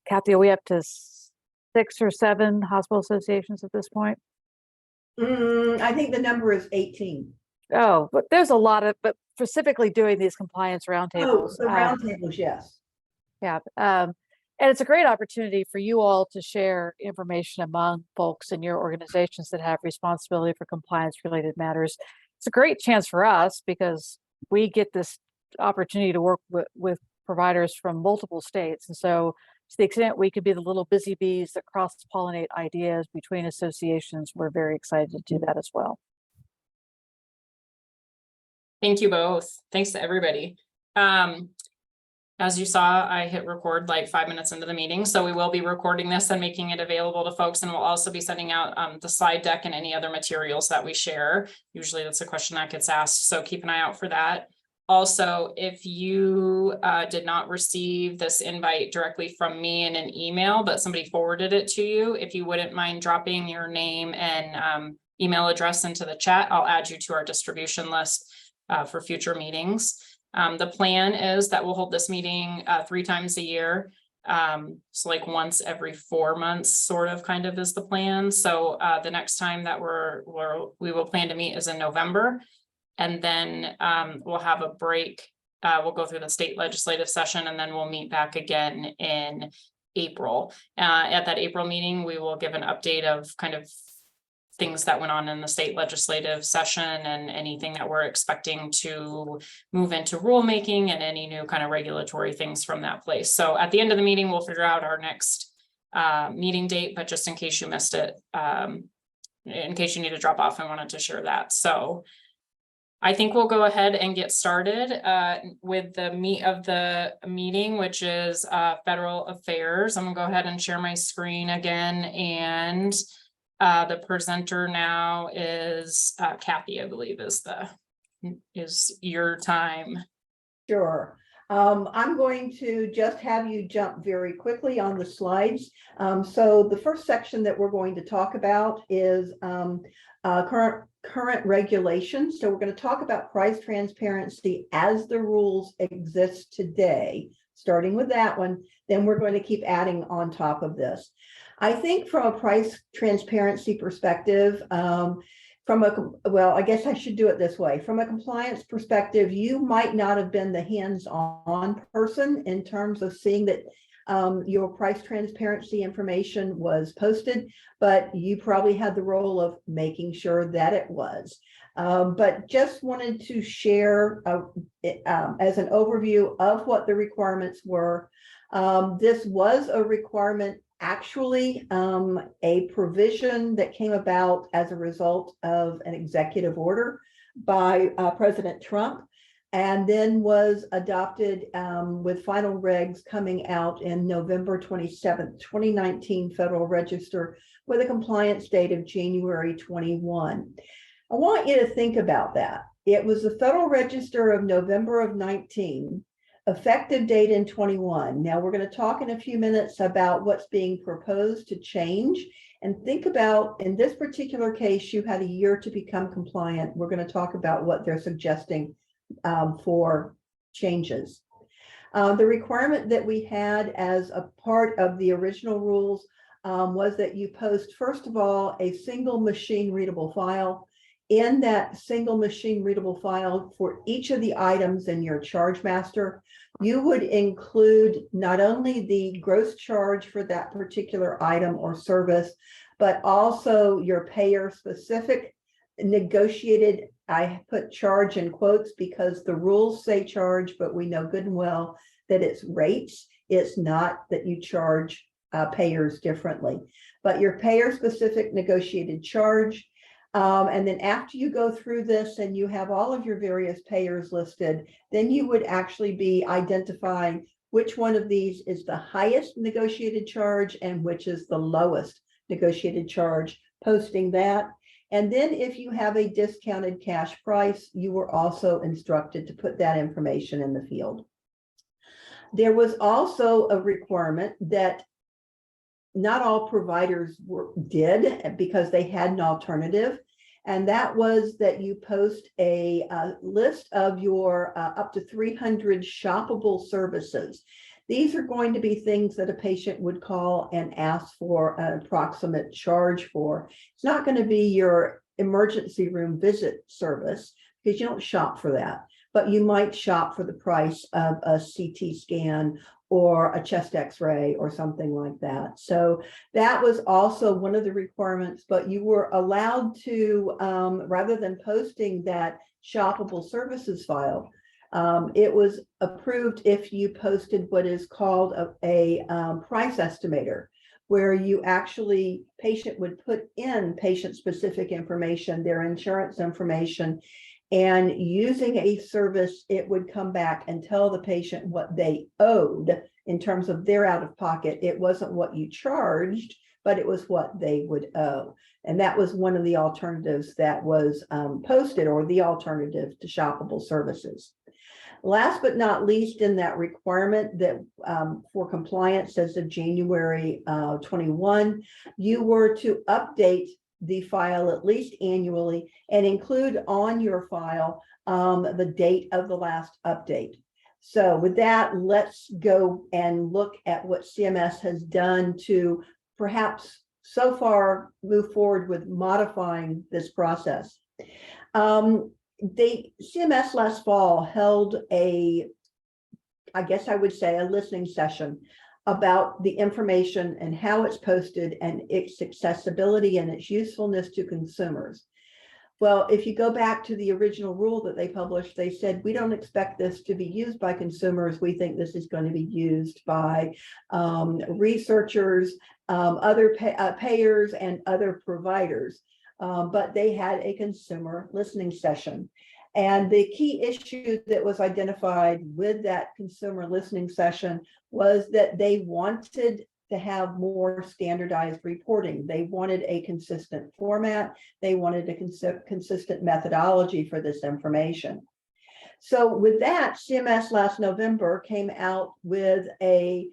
Kathy, are we up to 6 or 7 hospital associations at this point? I think the number is 18. Oh, but there's a lot of, but specifically doing these compliance roundtables. Oh, the roundtables, yes. Yeah. And it's a great opportunity for you all to share information among folks in your organizations that have responsibility for compliance related matters. It's a great chance for us because we get this opportunity to work with providers from multiple states. And so to the extent we could be the little busy bees that cross-pollinate ideas between associations, we're very excited to do that as well. Thank you both. Thanks to everybody. As you saw, I hit record like 5 minutes into the meeting, so we will be recording this and making it available to folks, and we'll also be sending out the slide deck and any other materials that we share. Usually that's a question that gets asked, so keep an eye out for that. Also, if you did not receive this invite directly from me in an email, but somebody forwarded it to you, if you wouldn't mind dropping your name and email address into the chat, I'll add you to our distribution list for future meetings. The plan is that we'll hold this meeting 3 times a year. So like once every 4 months, sort of kind of is the plan. So the next time that we will plan to meet is in November. And then we'll have a break. We'll go through the state legislative session and then we'll meet back again in April. At that April meeting, we will give an update of kind of things that went on in the state legislative session and anything that we're expecting to move into rulemaking and any new kind of regulatory things from that place. So at the end of the meeting, we'll figure out our next meeting date, but just in case you missed it, in case you need to drop off, I wanted to share that. So I think we'll go ahead and get started with the meat of the meeting, which is federal affairs. I'm gonna go ahead and share my screen again, and the presenter now is Kathy, I believe is your time. Sure. I'm going to just have you jump very quickly on the slides. So the first section that we're going to talk about is current regulations. So we're going to talk about price transparency as the rules exist today, starting with that one. Then we're going to keep adding on top of this. I think from a price transparency perspective, well, I guess I should do it this way. From a compliance perspective, you might not have been the hands-on person in terms of seeing that your price transparency information was posted, but you probably had the role of making sure that it was. But just wanted to share as an overview of what the requirements were. This was a requirement, actually a provision that came about as a result of an executive order by President Trump, and then was adopted with final regs coming out in November 27th, 2019, Federal Register, with a compliance date of January 21. I want you to think about that. It was the Federal Register of November of 19, effective date in 21. Now we're going to talk in a few minutes about what's being proposed to change, and think about, in this particular case, you had a year to become compliant. We're going to talk about what they're suggesting for changes. The requirement that we had as a part of the original rules was that you post, first of all, a single machine readable file. In that single machine readable file for each of the items in your charge master, you would include not only the gross charge for that particular item or service, but also your payer specific negotiated, I put charge in quotes because the rules say charge, but we know good and well that it's rates. It's not that you charge payers differently, but your payer specific negotiated charge. And then after you go through this and you have all of your various payers listed, then you would actually be identifying which one of these is the highest negotiated charge and which is the lowest negotiated charge, posting that. And then if you have a discounted cash price, you were also instructed to put that information in the field. There was also a requirement that not all providers did because they had an alternative. And that was that you post a list of your up to 300 shoppable services. These are going to be things that a patient would call and ask for an approximate charge for. It's not going to be your emergency room visit service because you don't shop for that, but you might shop for the price of a CT scan or a chest x-ray or something like that. So that was also one of the requirements, but you were allowed to, rather than posting that shoppable services file, it was approved if you posted what is called a price estimator, where you actually, patient would put in patient-specific information, their insurance information, and using a service, it would come back and tell the patient what they owed in terms of their out-of-pocket. It wasn't what you charged, but it was what they would owe. And that was one of the alternatives that was posted, or the alternative to shoppable services. Last but not least, in that requirement that for compliance as of January 21, you were to update the file at least annually and include on your file the date of the last update. So with that, let's go and look at what CMS has done to perhaps so far move forward with modifying this process. CMS last fall held I guess I would say, a listening session about the information and how it's posted and its accessibility and its usefulness to consumers. Well, if you go back to the original rule that they published, they said, we don't expect this to be used by consumers. We think this is going to be used by researchers, other payers, and other providers. But they had a consumer listening session. And the key issue that was identified with that consumer listening session was that they wanted to have more standardized reporting. They wanted a consistent format. They wanted a consistent methodology for this information. So with that, CMS last November came out with a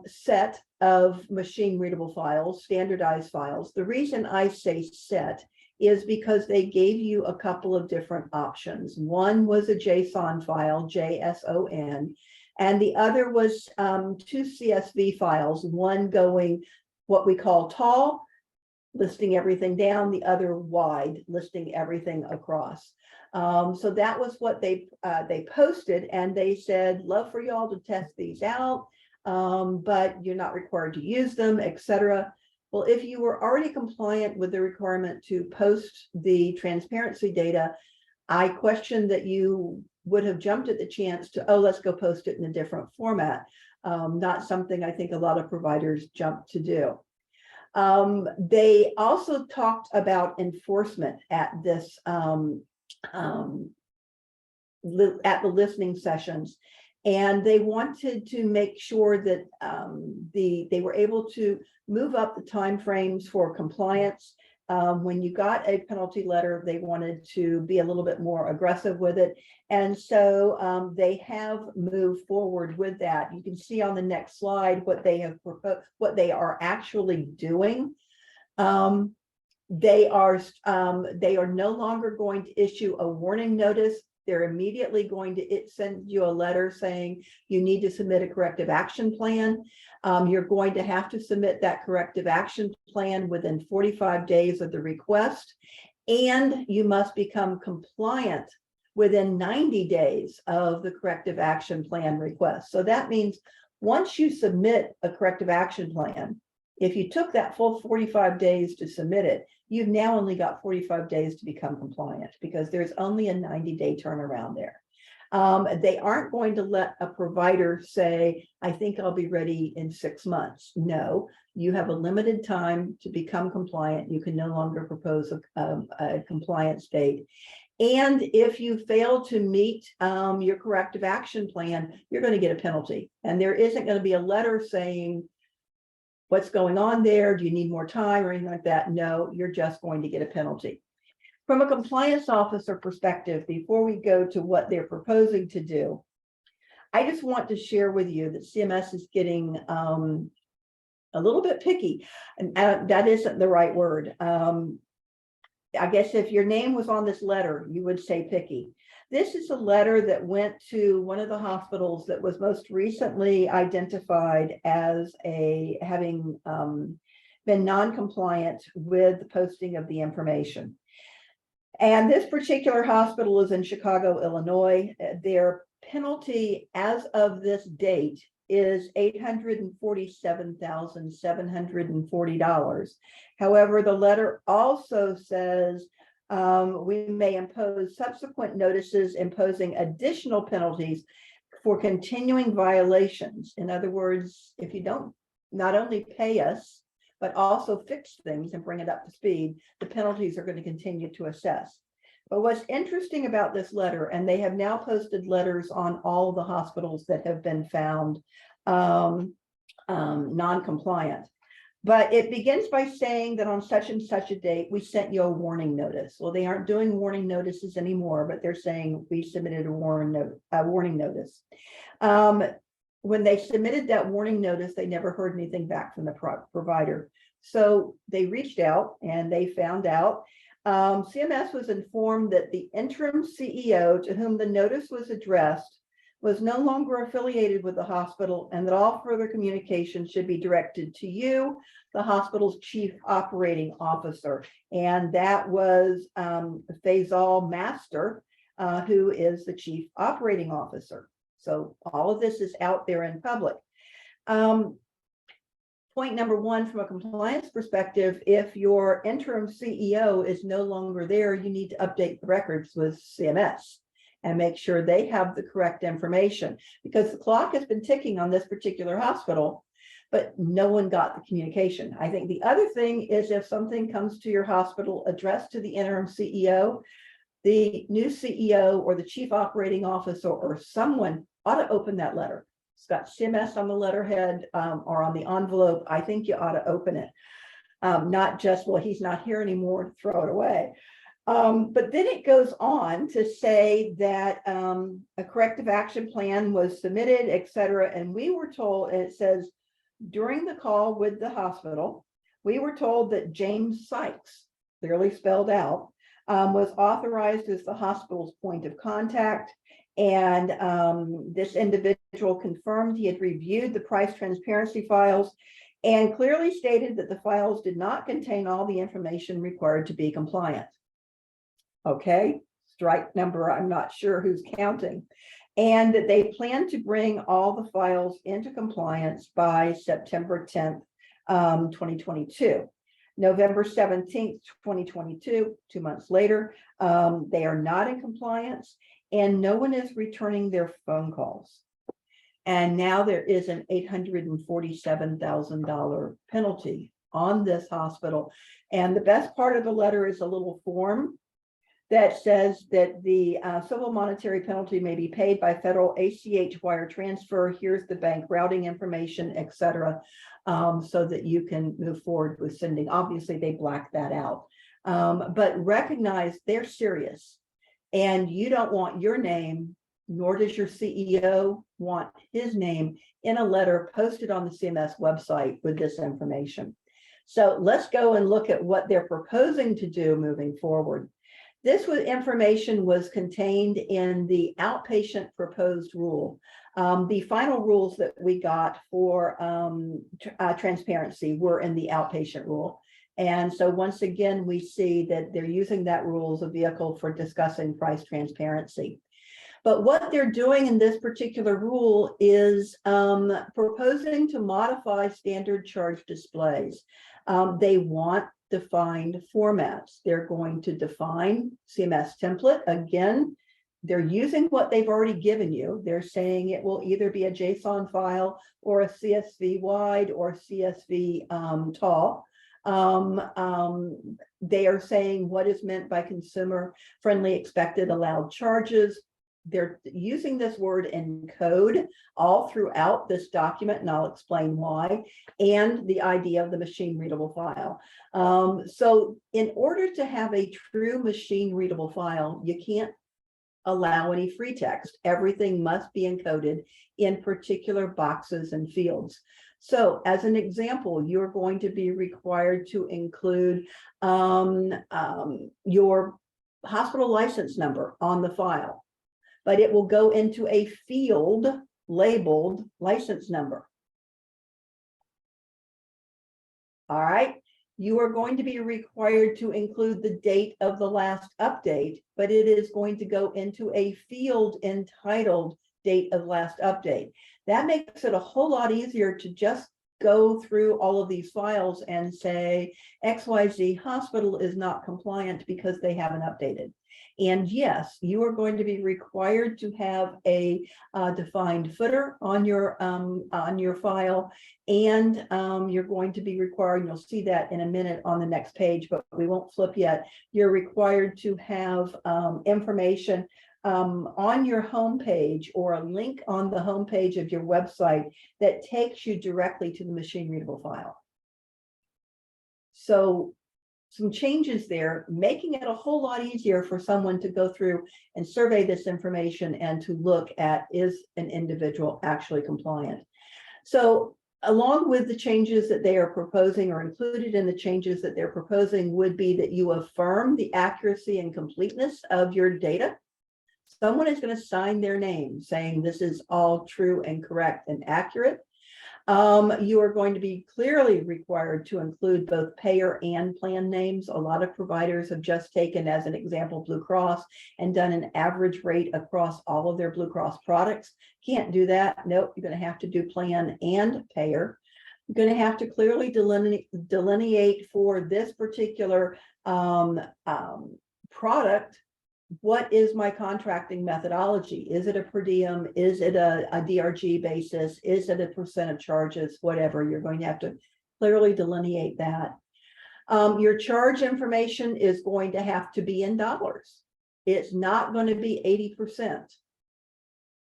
set of machine readable files, standardized files. The reason I say set is because they gave you a couple of different options. One was a JSON file, JSON, and the other was 2 CSV files, one going what we call tall, listing everything down, the other wide, listing everything across. So that was what they posted, and they said, love for y'all to test these out, but you're not required to use them, etc. Well, if you were already compliant with the requirement to post the transparency data, I question that you would have jumped at the chance to, oh, let's go post it in a different format. Not something I think a lot of providers jump to do. They also talked about enforcement at this at the listening sessions. And they wanted to make sure that they were able to move up the timeframes for compliance. When you got a penalty letter, they wanted to be a little bit more aggressive with it. And so they have moved forward with that. You can see on the next slide what they have proposed, what they are actually doing. They are no longer going to issue a warning notice. They're immediately going to send you a letter saying you need to submit a corrective action plan. You're going to have to submit that corrective action plan within 45 days of the request, and you must become compliant within 90 days of the corrective action plan request. So that means once you submit a corrective action plan, if you took that full 45 days to submit it, you've now only got 45 days to become compliant because there's only a 90-day turnaround there. They aren't going to let a provider say, I think I'll be ready in 6 months. No, you have a limited time to become compliant. You can no longer propose a compliance date. And if you fail to meet your corrective action plan, you're going to get a penalty. And there isn't going to be a letter saying, what's going on there? Do you need more time or anything like that? No, you're just going to get a penalty. From a compliance officer perspective, before we go to what they're proposing to do, I just want to share with you that CMS is getting a little bit picky, and that isn't the right word. I guess if your name was on this letter, you would say picky. This is a letter that went to one of the hospitals that was most recently identified as having been non-compliant with the posting of the information. And this particular hospital is in Chicago, Illinois. Their penalty as of this date is $847,740. However, the letter also says we may impose subsequent notices imposing additional penalties for continuing violations. In other words, if you don't not only pay us, but also fix things and bring it up to speed, the penalties are going to continue to assess. But what's interesting about this letter, and they have now posted letters on all the hospitals that have been found non-compliant. But it begins by saying that on such and such a date, we sent you a warning notice. Well, they aren't doing warning notices anymore, but they're saying we submitted a warning notice. When they submitted that warning notice, they never heard anything back from the provider. So they reached out and they found out. CMS was informed that the interim CEO to whom the notice was addressed was no longer affiliated with the hospital, and that all further communication should be directed to you, the hospital's chief operating officer. And that was Faisal Master, who is the chief operating officer. So all of this is out there in public. Point number one, from a compliance perspective, if your interim CEO is no longer there, you need to update the records with CMS and make sure they have the correct information, because the clock has been ticking on this particular hospital, but no one got the communication. I think the other thing is, if something comes to your hospital addressed to the interim CEO, the new CEO or the chief operating officer or someone ought to open that letter. It's got CMS on the letterhead or on the envelope. I think you ought to open it. Not just, well, he's not here anymore, throw it away. But then it goes on to say that a corrective action plan was submitted, et cetera. And we were told, and it says, during the call with the hospital, we were told that James Sykes, clearly spelled out, was authorized as the hospital's point of contact. And this individual confirmed he had reviewed the price transparency files and clearly stated that the files did not contain all the information required to be compliant. Okay, strike number, I'm not sure who's counting. And that they plan to bring all the files into compliance by September 10th, 2022. November 17th, 2022, 2 months later, they are not in compliance and no one is returning their phone calls. And now there is an $847,000 penalty on this hospital. And the best part of the letter is a little form that says that the civil monetary penalty may be paid by federal ACH wire transfer. Here's the bank routing information, et cetera, so that you can move forward with sending. Obviously, they black that out, but recognize they're serious, and you don't want your name, nor does your CEO want his name in a letter posted on the CMS website with this information. So let's go and look at what they're proposing to do moving forward. This information was contained in the outpatient proposed rule. The final rules that we got for transparency were in the outpatient rule. And so once again, we see that they're using that rule as a vehicle for discussing price transparency. But what they're doing in this particular rule is proposing to modify standard charge displays. They want defined formats. They're going to define CMS template. Again, they're using what they've already given you. They're saying it will either be a JSON file or a CSV wide or CSV tall. They are saying what is meant by consumer friendly expected allowed charges. They're using this word in code all throughout this document, and I'll explain why, and the idea of the machine readable file. So in order to have a true machine readable file, you can't allow any free text. Everything must be encoded in particular boxes and fields. So as an example, you're going to be required to include your hospital license number on the file. but it will go into a field labeled license number. All right, you are going to be required to include the date of the last update, but it is going to go into a field entitled date of last update. That makes it a whole lot easier to just go through all of these files and say XYZ hospital is not compliant because they haven't updated. And yes, you are going to be required to have a defined footer on your file, and you're going to be required, and you'll see that in a minute on the next page, but we won't flip yet. You're required to have information on your homepage or a link on the homepage of your website that takes you directly to the machine readable file. So some changes there, making it a whole lot easier for someone to go through and survey this information and to look at, is an individual actually compliant? So along with the changes that they are proposing, or included in the changes that they're proposing, would be that you affirm the accuracy and completeness of your data. Someone is going to sign their name saying this is all true and correct and accurate. You are going to be clearly required to include both payer and plan names. A lot of providers have just taken, as an example, Blue Cross and done an average rate across all of their Blue Cross products. Can't do that. Nope, you're going to have to do plan and payer. You're going to have to clearly delineate for this particular product, what is my contracting methodology? Is it a per diem? Is it a DRG basis? Is it a percent of charges? Whatever, you're going to have to clearly delineate that. Your charge information is going to have to be in dollars. It's not going to be 80%.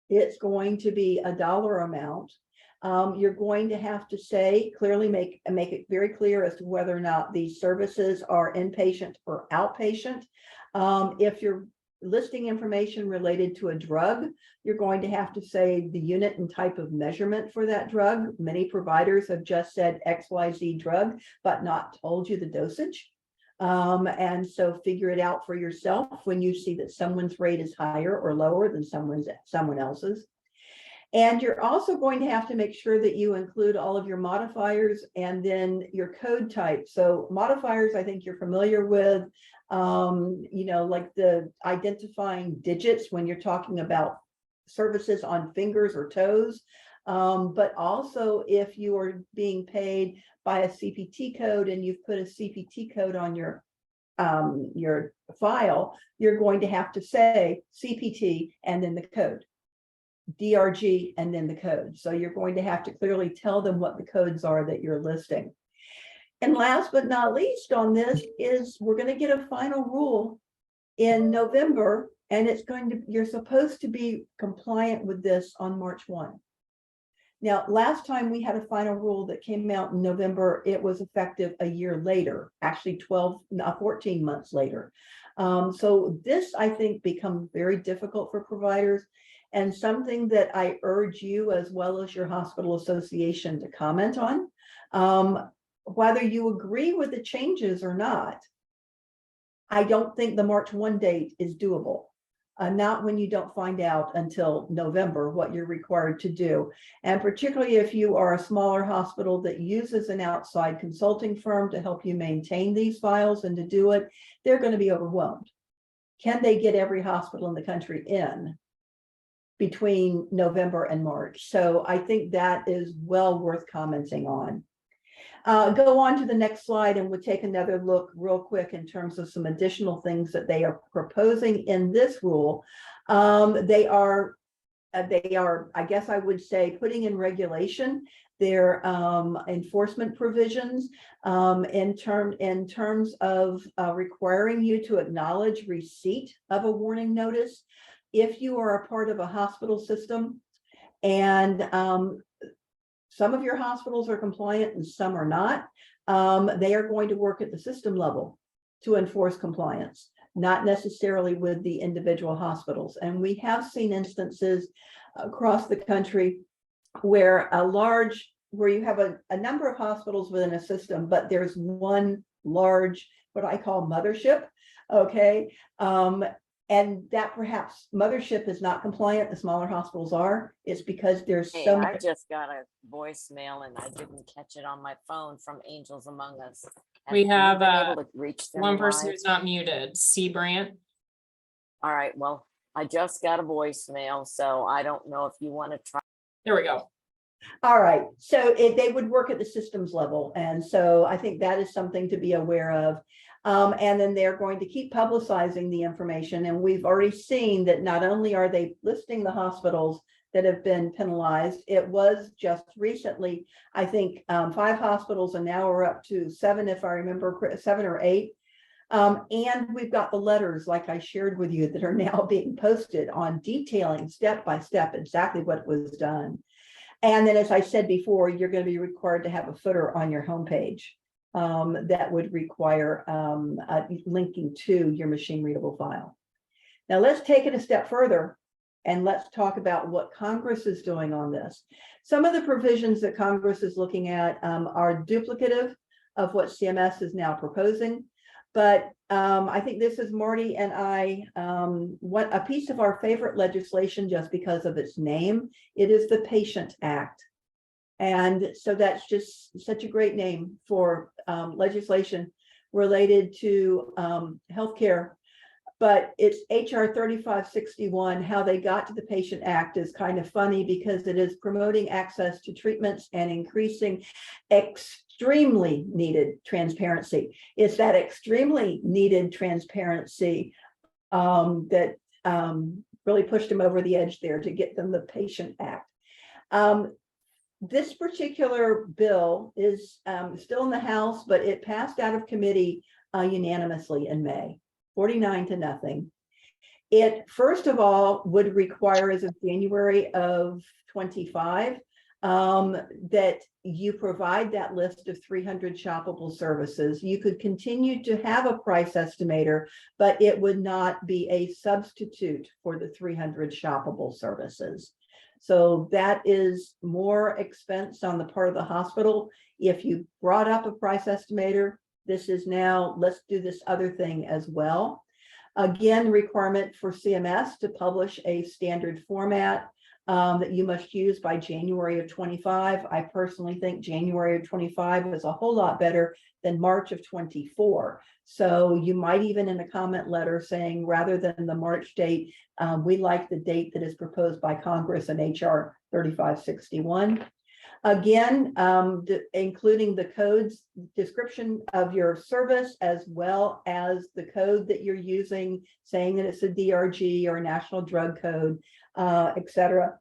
It's going to be a dollar amount. You're going to have to say, clearly make it very clear as to whether or not these services are inpatient or outpatient. If you're listing information related to a drug, you're going to have to say the unit and type of measurement for that drug. Many providers have just said XYZ drug, but not told you the dosage. And so figure it out for yourself when you see that someone's rate is higher or lower than someone else's. And you're also going to have to make sure that you include all of your modifiers and then your code type. So modifiers, I think you're familiar with, you know, like the identifying digits when you're talking about services on fingers or toes. But also if you are being paid by a CPT code and you've put a CPT code on your file, you're going to have to say CPT and then the code, DRG and then the code. So you're going to have to clearly tell them what the codes are that you're listing. And last but not least on this is we're going to get a final rule in November, and it's going to, you're supposed to be compliant with this on March 1. Now, last time we had a final rule that came out in November, it was effective a year later, actually 14 months later. So this, I think, becomes very difficult for providers, and something that I urge you as well as your hospital association to comment on. Whether you agree with the changes or not, I don't think the March 1 date is doable. Not when you don't find out until November what you're required to do. And particularly if you are a smaller hospital that uses an outside consulting firm to help you maintain these files and to do it, they're going to be overwhelmed. Can they get every hospital in the country in between November and March? So I think that is well worth commenting on. Go on to the next slide and we'll take another look real quick in terms of some additional things that they are proposing in this rule. They are, I guess I would say, putting in regulation their enforcement provisions in terms of requiring you to acknowledge receipt of a warning notice if you are a part of a hospital system. And some of your hospitals are compliant and some are not. They are going to work at the system level to enforce compliance, not necessarily with the individual hospitals. And we have seen instances across the country where you have a number of hospitals within a system, but there's one large, what I call mothership, okay? And that perhaps mothership is not compliant, the smaller hospitals are, it's because there's Hey, so I much. just got a voicemail and I didn't catch it on my phone from Angels Among Us. We you have, been able to reach them One person live? who's not muted, C Brandt. All right, well, I just got a voicemail, so I don't know if you want to try. There we go. All right, so they would work at the systems level. And so I think that is something to be aware of. And then they're going to keep publicizing the information. And we've already seen that not only are they listing the hospitals that have been penalized, it was just recently, I think 5 hospitals, and now we're up to 7, if I remember, 7 or 8. And we've got the letters, like I shared with you, that are now being posted on detailing step by step exactly what was done. And then, as I said before, you're going to be required to have a footer on your homepage that would require linking to your machine readable file. Now, let's take it a step further and let's talk about what Congress is doing on this. Some of the provisions that Congress is looking at are duplicative of what CMS is now proposing. But I think this is Marty and I, what a piece of our favorite legislation just because of its name. It is the Patient Act. And so that's just such a great name for legislation related to healthcare. But it's HR 3561. How they got to the Patient Act is kind of funny because it is promoting access to treatments and increasing extremely needed transparency. It's that extremely needed transparency that really pushed them over the edge there to get them the Patient Act. This particular bill is still in the House, but it passed out of committee unanimously in May, 49-0. It, first of all, would require as of January of 25 that you provide that list of 300 shoppable services. You could continue to have a price estimator, but it would not be a substitute for the 300 shoppable services. So that is more expense on the part of the hospital. If you brought up a price estimator, this is now, let's do this other thing as well. Again, requirement for CMS to publish a standard format that you must use by January of 25. I personally think January of 25 is a whole lot better than March of 24. So you might even in a comment letter saying, rather than the March date, we like the date that is proposed by Congress in HR 3561. Again, including the codes, description of your service, as well as the code that you're using, saying that it's a DRG or a national drug code, etc.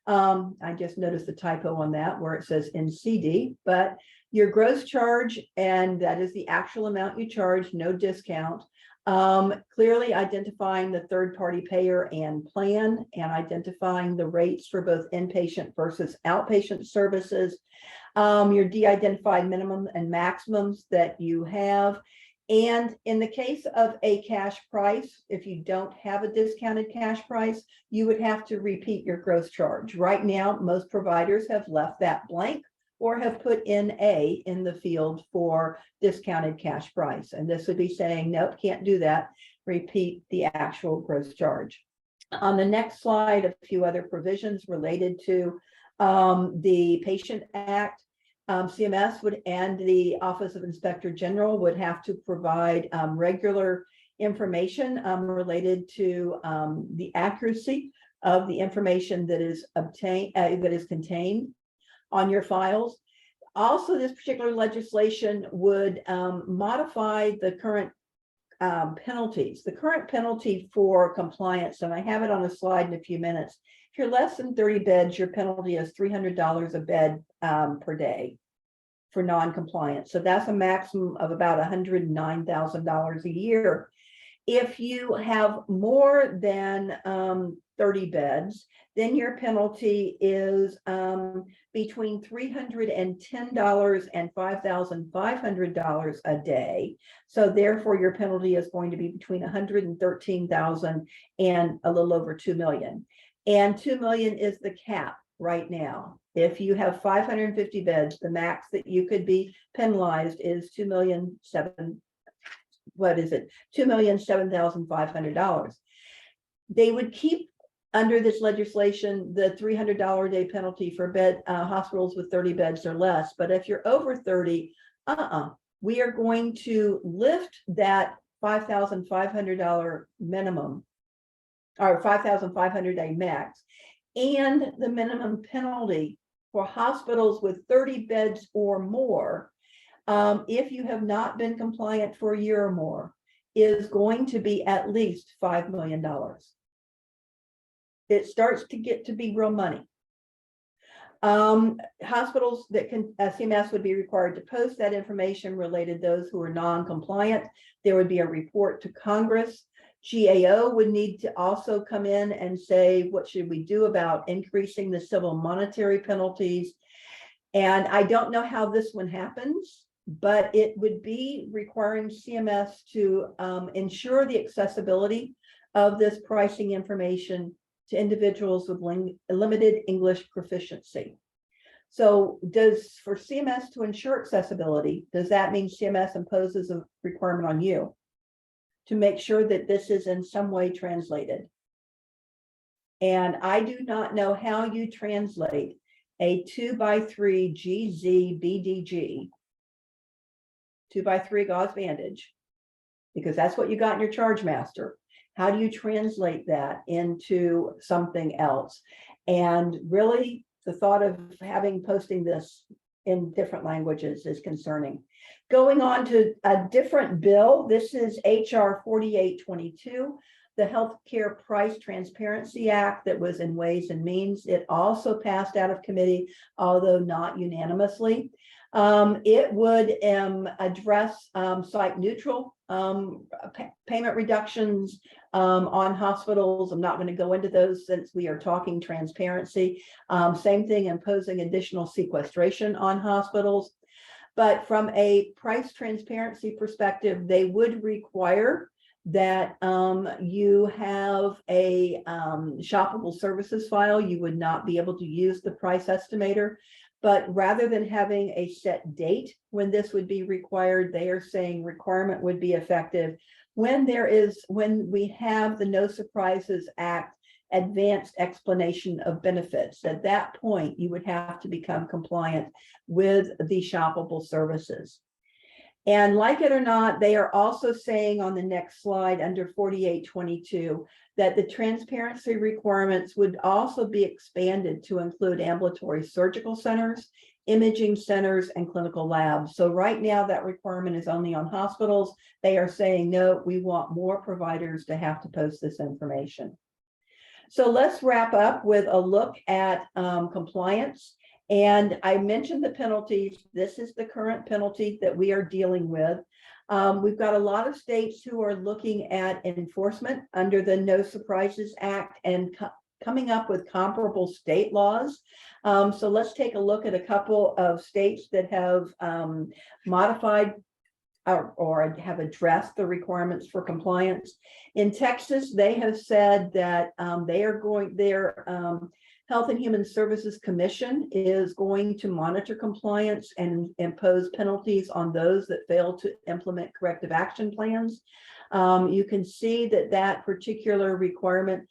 I just noticed the typo on that where it says NCD, but your gross charge, and that is the actual amount you charge, no discount. Clearly identifying the third-party payer and plan, and identifying the rates for both inpatient versus outpatient services, your de-identified minimum and maximums that you have. And in the case of a cash price, if you don't have a discounted cash price, you would have to repeat your gross charge. Right now, most providers have left that blank or have put in A in the field for discounted cash price. And this would be saying, nope, can't do that. Repeat the actual gross charge. On the next slide, a few other provisions related to the Patient Act. CMS would, and the Office of Inspector General would have to provide regular information related to the accuracy of the information that is obtained, that is contained on your files. Also, this particular legislation would modify the current penalties. The current penalty for compliance, and I have it on a slide in a few minutes. If you're less than 30 beds, your penalty is $300 a bed per day for non-compliance. So that's a maximum of about $109,000 a year. If you have more than 30 beds, then your penalty is between $310 and $5,500 a day. So therefore, your penalty is going to be between $113,000 and a little over $2 million. And $2 million is the cap right now. If you have 550 beds, the max that you could be penalized is $2,007,500. They would keep under this legislation the $300 a day penalty for hospitals with 30 beds or less. But if you're over 30, we are going to lift that $5,500 minimum, or $5,500 a max, and the minimum penalty for hospitals with 30 beds or more, if you have not been compliant for a year or more, is going to be at least $5 million. It starts to get to be real money. Hospitals that can, CMS would be required to post that information related to those who are non-compliant. There would be a report to Congress. GAO would need to also come in and say, what should we do about increasing the civil monetary penalties? And I don't know how this one happens, but it would be requiring CMS to ensure the accessibility of this pricing information to individuals with limited English proficiency. So for CMS to ensure accessibility, does that mean CMS imposes a requirement on you to make sure that this is in some way translated? And I do not know how you translate a 2x3 GZ BDG, 2x3 gauze bandage, because that's what you got in your charge master. How do you translate that into something else? And really, the thought of posting this in different languages is concerning. Going on to a different bill, this is HR 4822, the Healthcare Price Transparency Act that was in Ways and Means. It also passed out of committee, although not unanimously. It would address site neutral payment reductions on hospitals. I'm not going to go into those since we are talking transparency. Same thing, imposing additional sequestration on hospitals. But from a price transparency perspective, they would require that you have a shoppable services file. You would not be able to use the price estimator. But rather than having a set date when this would be required, they are saying requirement would be effective when we have the No Surprises Act advanced explanation of benefits. At that point, you would have to become compliant with the shoppable services. And like it or not, they are also saying on the next slide under 4822 that the transparency requirements would also be expanded to include ambulatory surgical centers, imaging centers, and clinical labs. So right now that requirement is only on hospitals. They are saying, no, we want more providers to have to post this information. So let's wrap up with a look at compliance. And I mentioned the penalties. This is the current penalty that we are dealing with. We've got a lot of states who are looking at enforcement under the No Surprises Act and coming up with comparable state laws. So let's take a look at a couple of states that have modified or have addressed the requirements for compliance. In Texas, they have said that their Health and Human Services Commission is going to monitor compliance and impose penalties on those that fail to implement corrective action plans. You can see that particular requirement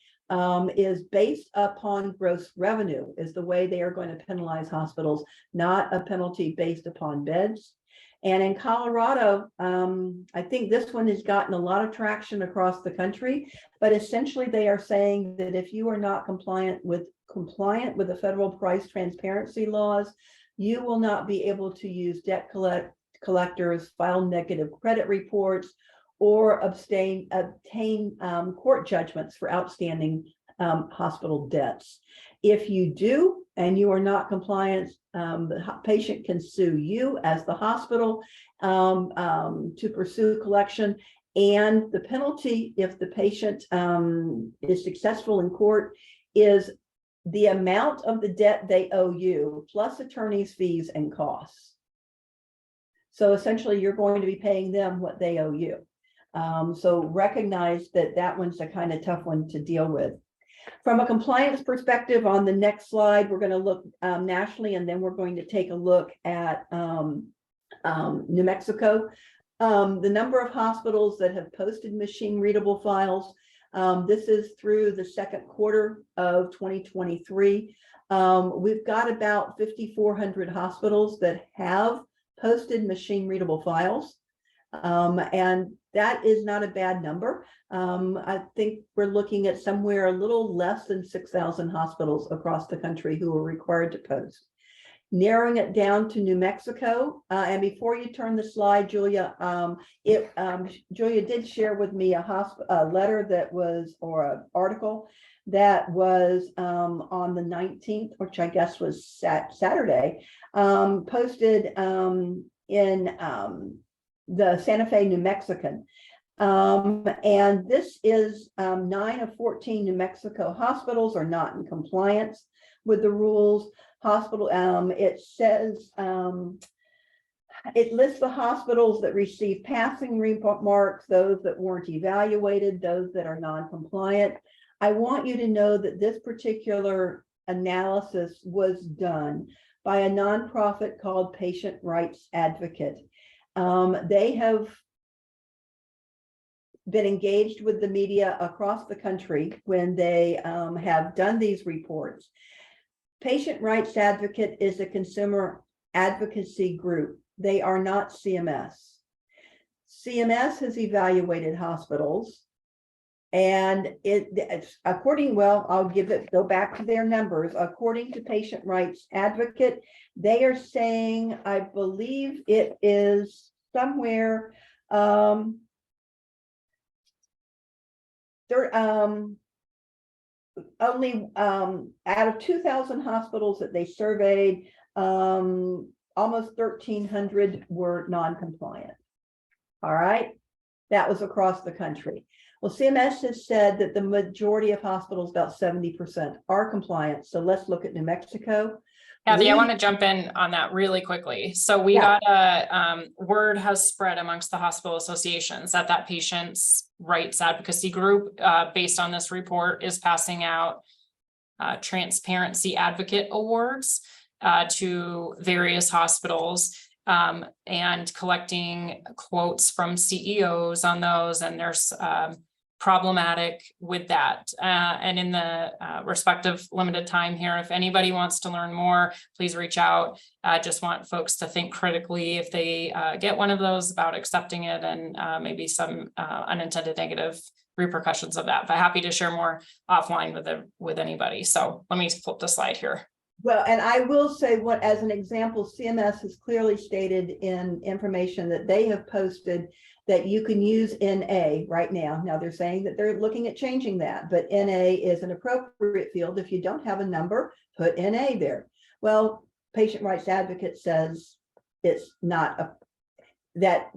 is based upon gross revenue, is the way they are going to penalize hospitals, not a penalty based upon beds. And in Colorado, I think this one has gotten a lot of traction across the country, but essentially they are saying that if you are not compliant with the federal price transparency laws, you will not be able to use debt collectors, file negative credit reports, or obtain court judgments for outstanding hospital debts. If you do and you are not compliant, the patient can sue you as the hospital to pursue collection. And the penalty, if the patient is successful in court, is the amount of the debt they owe you plus attorney's fees and costs. So essentially, you're going to be paying them what they owe you. So recognize that one's a kind of tough one to deal with. From a compliance perspective, on the next slide, we're going to look nationally, and then we're going to take a look at New Mexico. The number of hospitals that have posted machine readable files This is through the second quarter of 2023. We've got about 5,400 hospitals that have posted machine readable files. And that is not a bad number. I think we're looking at somewhere a little less than 6,000 hospitals across the country who are required to post. Narrowing it down to New Mexico. And before you turn the slide, Julia, Julia did share with me a letter that was, or an article that was on the 19th, which I guess was Saturday, posted in the Santa Fe New Mexican. And this is 9 of 14 New Mexico hospitals are not in compliance with the rules. Hospital, it says, it lists the hospitals that receive passing remarks, those that weren't evaluated, those that are non-compliant. I want you to know that this particular analysis was done by a nonprofit called Patient Rights Advocate. They have been engaged with the media across the country when they have done these reports. Patient Rights Advocate is a consumer advocacy group. They are not CMS. CMS has evaluated hospitals, and it's according, well, I'll go back to their numbers. According to Patient Rights Advocate, they are saying, I believe it is somewhere, only out of 2,000 hospitals that they surveyed, almost 1,300 were non-compliant. All right, that was across the country. Well, CMS has said that the majority of hospitals, about 70%, are compliant. So let's look at New Mexico. Kathy, I want to jump in on that really quickly. So we got a word has spread amongst the hospital associations that patients' rights advocacy group, based on this report, is passing out transparency advocate awards to various hospitals, and collecting quotes from CEOs on those. And there's problematic with that. And in the respective limited time here, if anybody wants to learn more, please reach out. I just want folks to think critically if they get one of those about accepting it, and maybe some unintended negative repercussions of that. But happy to share more offline with anybody. So let me flip the slide here. Well, and I will say, what, as an example, CMS has clearly stated in information that they have posted that you can use NA right now. Now they're saying that they're looking at changing that, but NA is an appropriate field. If you don't have a number, put NA there. Well, Patient Rights Advocate says it's not that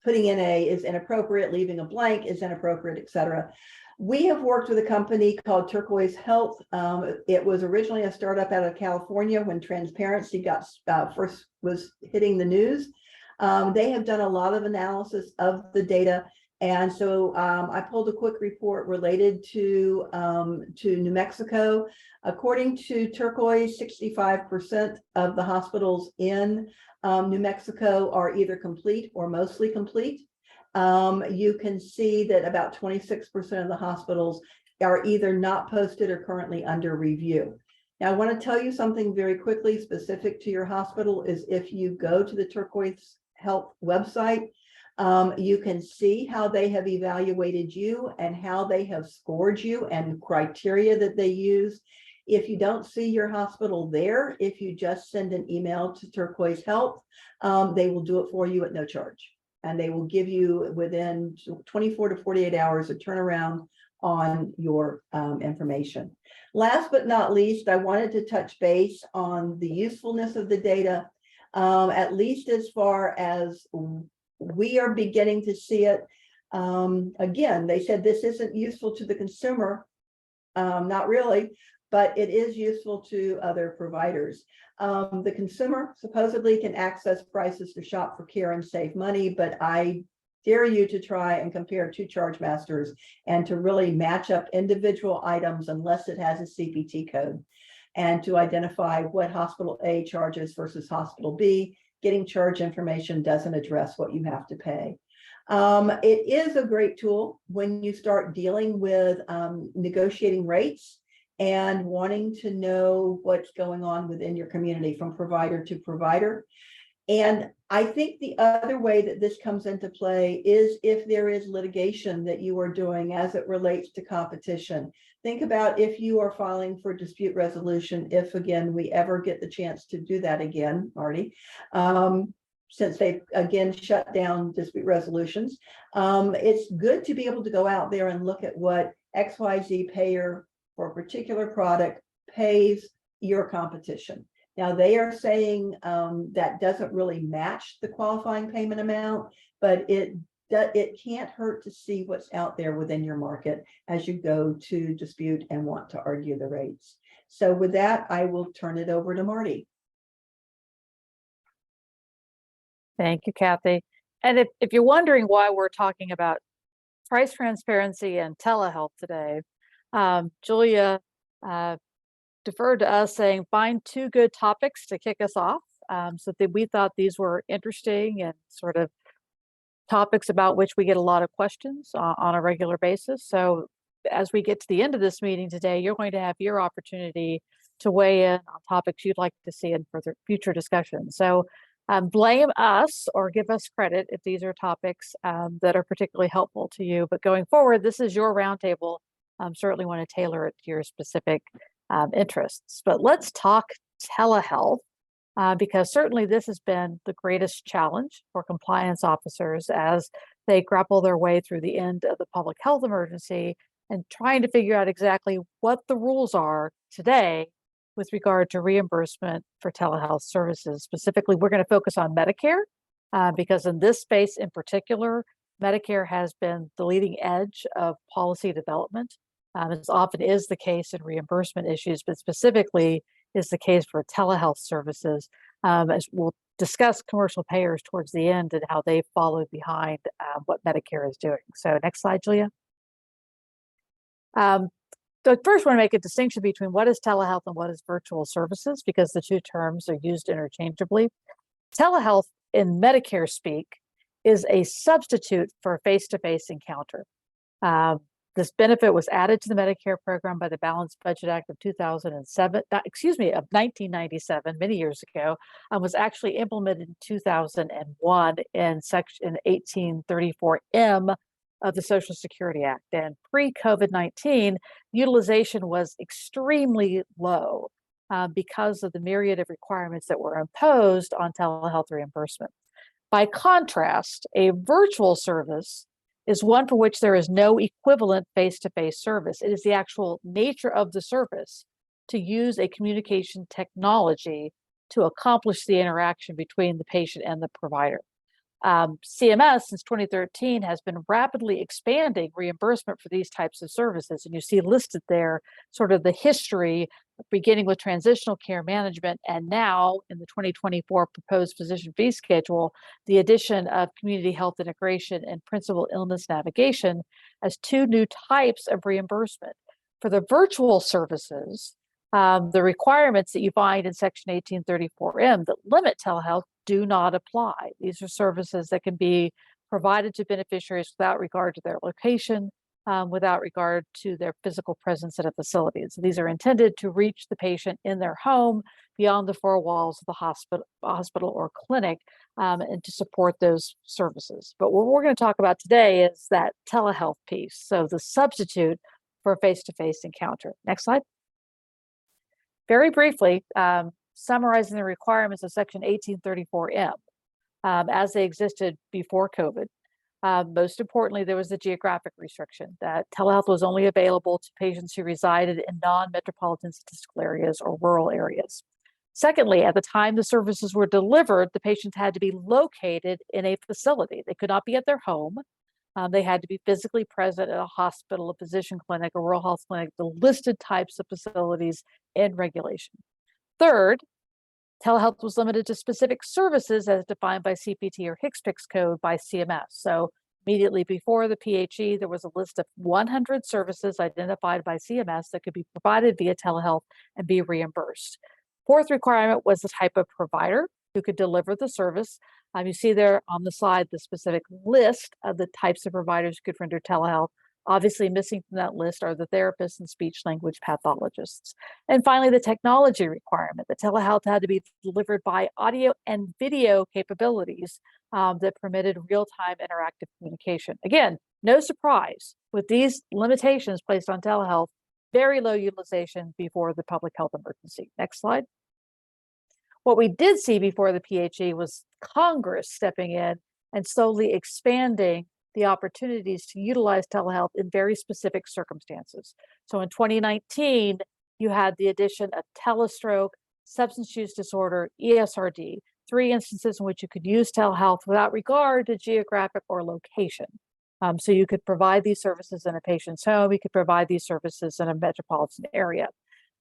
putting NA is inappropriate, leaving a blank is inappropriate, etc. We have worked with a company called Turquoise Health. It was originally a startup out of California when transparency first was hitting the news. They have done a lot of analysis of the data. And so I pulled a quick report related to New Mexico. According to Turquoise, 65% of the hospitals in New Mexico are either complete or mostly complete. You can see that about 26% of the hospitals are either not posted or currently under review. Now, I want to tell you something very quickly specific to your hospital is if you go to the Turquoise Health website, you can see how they have evaluated you and how they have scored you and criteria that they use. If you don't see your hospital there, if you just send an email to Turquoise Health, they will do it for you at no charge. And they will give you within 24 to 48 hours a turnaround on your information. Last but not least, I wanted to touch base on the usefulness of the data, at least as far as we are beginning to see it. Again, they said this isn't useful to the consumer, not really, but it is useful to other providers. The consumer supposedly can access prices to shop for care and save money, but I dare you to try and compare two charge masters and to really match up individual items unless it has a CPT code, and to identify what hospital A charges versus hospital B. Getting charge information doesn't address what you have to pay. It is a great tool when you start dealing with negotiating rates and wanting to know what's going on within your community from provider to provider. And I think the other way that this comes into play is if there is litigation that you are doing as it relates to competition. Think about if you are filing for dispute resolution, if again, we ever get the chance to do that again, Marty, since they've again shut down dispute resolutions. It's good to be able to go out there and look at what XYZ payer for a particular product pays your competition. Now they are saying that doesn't really match the qualifying payment amount, but it can't hurt to see what's out there within your market as you go to dispute and want to argue the rates. So with that, I will turn it over to Marty. Thank you, Kathy. And if you're wondering why we're talking about price transparency and telehealth today, Julia deferred to us saying, find two good topics to kick us off. So that we thought these were interesting and sort of topics about which we get a lot of questions on a regular basis. So as we get to the end of this meeting today, you're going to have your opportunity to weigh in on topics you'd like to see in further future discussion. So blame us or give us credit if these are topics that are particularly helpful to you. But going forward, this is your roundtable. Certainly want to tailor it to your specific interests. But let's talk telehealth, because certainly this has been the greatest challenge for compliance officers as they grapple their way through the end of the public health emergency and trying to figure out exactly what the rules are today with regard to reimbursement for telehealth services. Specifically, we're going to focus on Medicare because in this space in particular, Medicare has been the leading edge of policy development. As often is the case in reimbursement issues, but specifically is the case for telehealth services, as we'll discuss commercial payers towards the end and how they followed behind what Medicare is doing. So next slide, Julia. So first, I want to make a distinction between what is telehealth and what is virtual services, because the two terms are used interchangeably. Telehealth in Medicare speak is a substitute for a face-to-face encounter. This benefit was added to the Medicare program by the Balanced Budget Act of 1997, many years ago, and was actually implemented in 2001 in Section 1834M of the Social Security Act. And pre-COVID-19, utilization was extremely low because of the myriad of requirements that were imposed on telehealth reimbursement. By contrast, a virtual service is one for which there is no equivalent face-to-face service. It is the actual nature of the service to use a communication technology to accomplish the interaction between the patient and the provider. CMS, since 2013, has been rapidly expanding reimbursement for these types of services. And you see listed there sort of the history, beginning with transitional care management, and now in the 2024 proposed physician fee schedule, the addition of community health integration and principal illness navigation as two new types of reimbursement. For the virtual services, the requirements that you find in Section 1834M that limit telehealth do not apply. These are services that can be provided to beneficiaries without regard to their location, without regard to their physical presence at a facility. So these are intended to reach the patient in their home beyond the four walls of the hospital or clinic, and to support those services. But what we're going to talk about today is that telehealth piece. So the substitute for a face-to-face encounter. Next slide. Very briefly, summarizing the requirements of Section 1834M as they existed before COVID. Most importantly, there was the geographic restriction that telehealth was only available to patients who resided in non-metropolitan statistical areas or rural areas. Secondly, at the time the services were delivered, the patients had to be located in a facility. They could not be at their home. They had to be physically present at a hospital, a physician clinic, a rural health clinic, the listed types of facilities in regulation. Third, telehealth was limited to specific services as defined by CPT or HCPCS code by CMS. So immediately before the PHE, there was a list of 100 services identified by CMS that could be provided via telehealth and be reimbursed. Fourth requirement was the type of provider who could deliver the service. You see there on the slide the specific list of the types of providers who could render telehealth. Obviously, missing from that list are the therapists and speech language pathologists. And finally, the technology requirement. The telehealth had to be delivered by audio and video capabilities that permitted real-time interactive communication. Again, no surprise with these limitations placed on telehealth, very low utilization before the public health emergency. Next slide. What we did see before the PHE was Congress stepping in and slowly expanding the opportunities to utilize telehealth in very specific circumstances. So in 2019, you had the addition of telestroke, substance use disorder, ESRD, 3 instances in which you could use telehealth without regard to geographic or location. So you could provide these services in a patient's home, you could provide these services in a metropolitan area.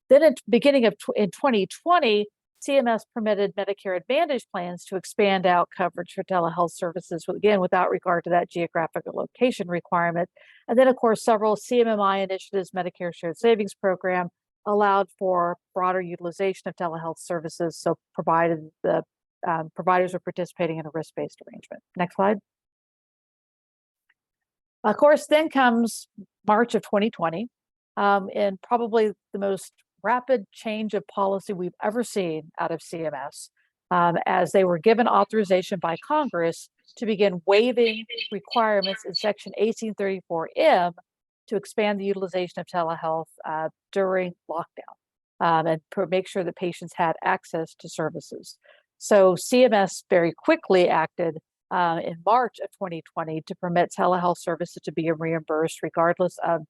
Then at the beginning of in 2020, CMS permitted Medicare Advantage plans to expand out coverage for telehealth services, again, without regard to that geographic or location requirement. And then, of course, several CMMI initiatives, Medicare Shared Savings Program, allowed for broader utilization of telehealth services, so provided the providers are participating in a risk-based arrangement. Next slide. Of course, then comes March of 2020, and probably the most rapid change of policy we've ever seen out of CMS, as they were given authorization by Congress to begin waiving requirements in Section 1834M to expand the utilization of telehealth during lockdown and make sure that patients had access to services. So CMS very quickly acted in March of 2020 to permit telehealth services to be reimbursed regardless of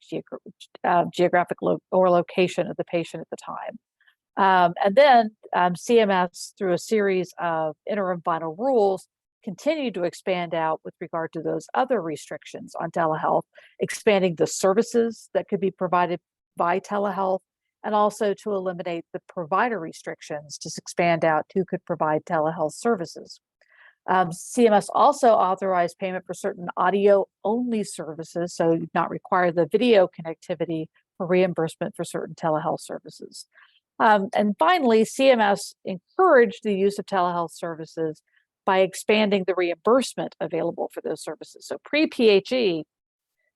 geographic or location of the patient at the time. And then CMS, through a series of interim final rules, continued to expand out with regard to those other restrictions on telehealth, expanding the services that could be provided by telehealth, and also to eliminate the provider restrictions to expand out who could provide telehealth services. CMS also authorized payment for certain audio-only services, so not require the video connectivity for reimbursement for certain telehealth services. And finally, CMS encouraged the use of telehealth services by expanding the reimbursement available for those services. So pre-PHE,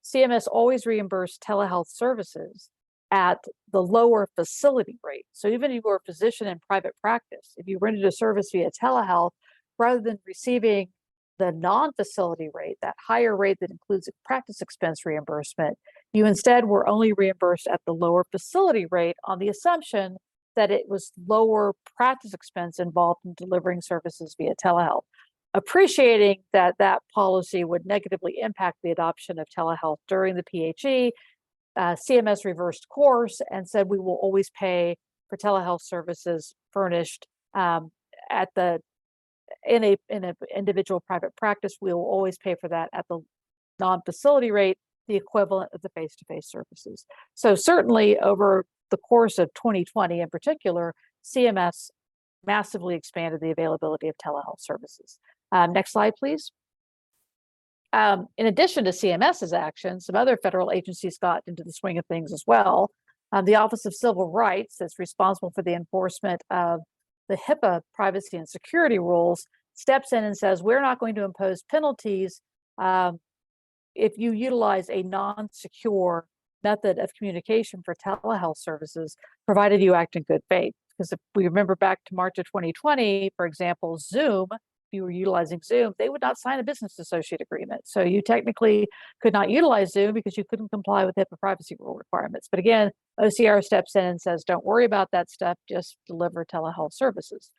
CMS always reimbursed telehealth services at the lower facility rate. So even if you were a physician in private practice, if you rented a service via telehealth, rather than receiving the non-facility rate, that higher rate that includes practice expense reimbursement, you instead were only reimbursed at the lower facility rate on the assumption that it was lower practice expense involved in delivering services via telehealth. Appreciating that that policy would negatively impact the adoption of telehealth during the PHE, CMS reversed course and said we will always pay for telehealth services furnished at the in an individual private practice. We will always pay for that at the non-facility rate, the equivalent of the face-to-face services. So certainly over the course of 2020 in particular, CMS massively expanded the availability of telehealth services. Next slide, please. In addition to CMS's action, some other federal agencies got into the swing of things as well. The Office of Civil Rights, that's responsible for the enforcement of the HIPAA privacy and security rules, steps in and says, we're not going to impose penalties if you utilize a non-secure method of communication for telehealth services, provided you act in good faith. Because if we remember back to March of 2020, for example, Zoom, if you were utilizing Zoom, they would not sign a business associate agreement. So you technically could not utilize Zoom because you couldn't comply with HIPAA privacy rule requirements. But again, OCR steps in and says, don't worry about that stuff, just deliver telehealth services.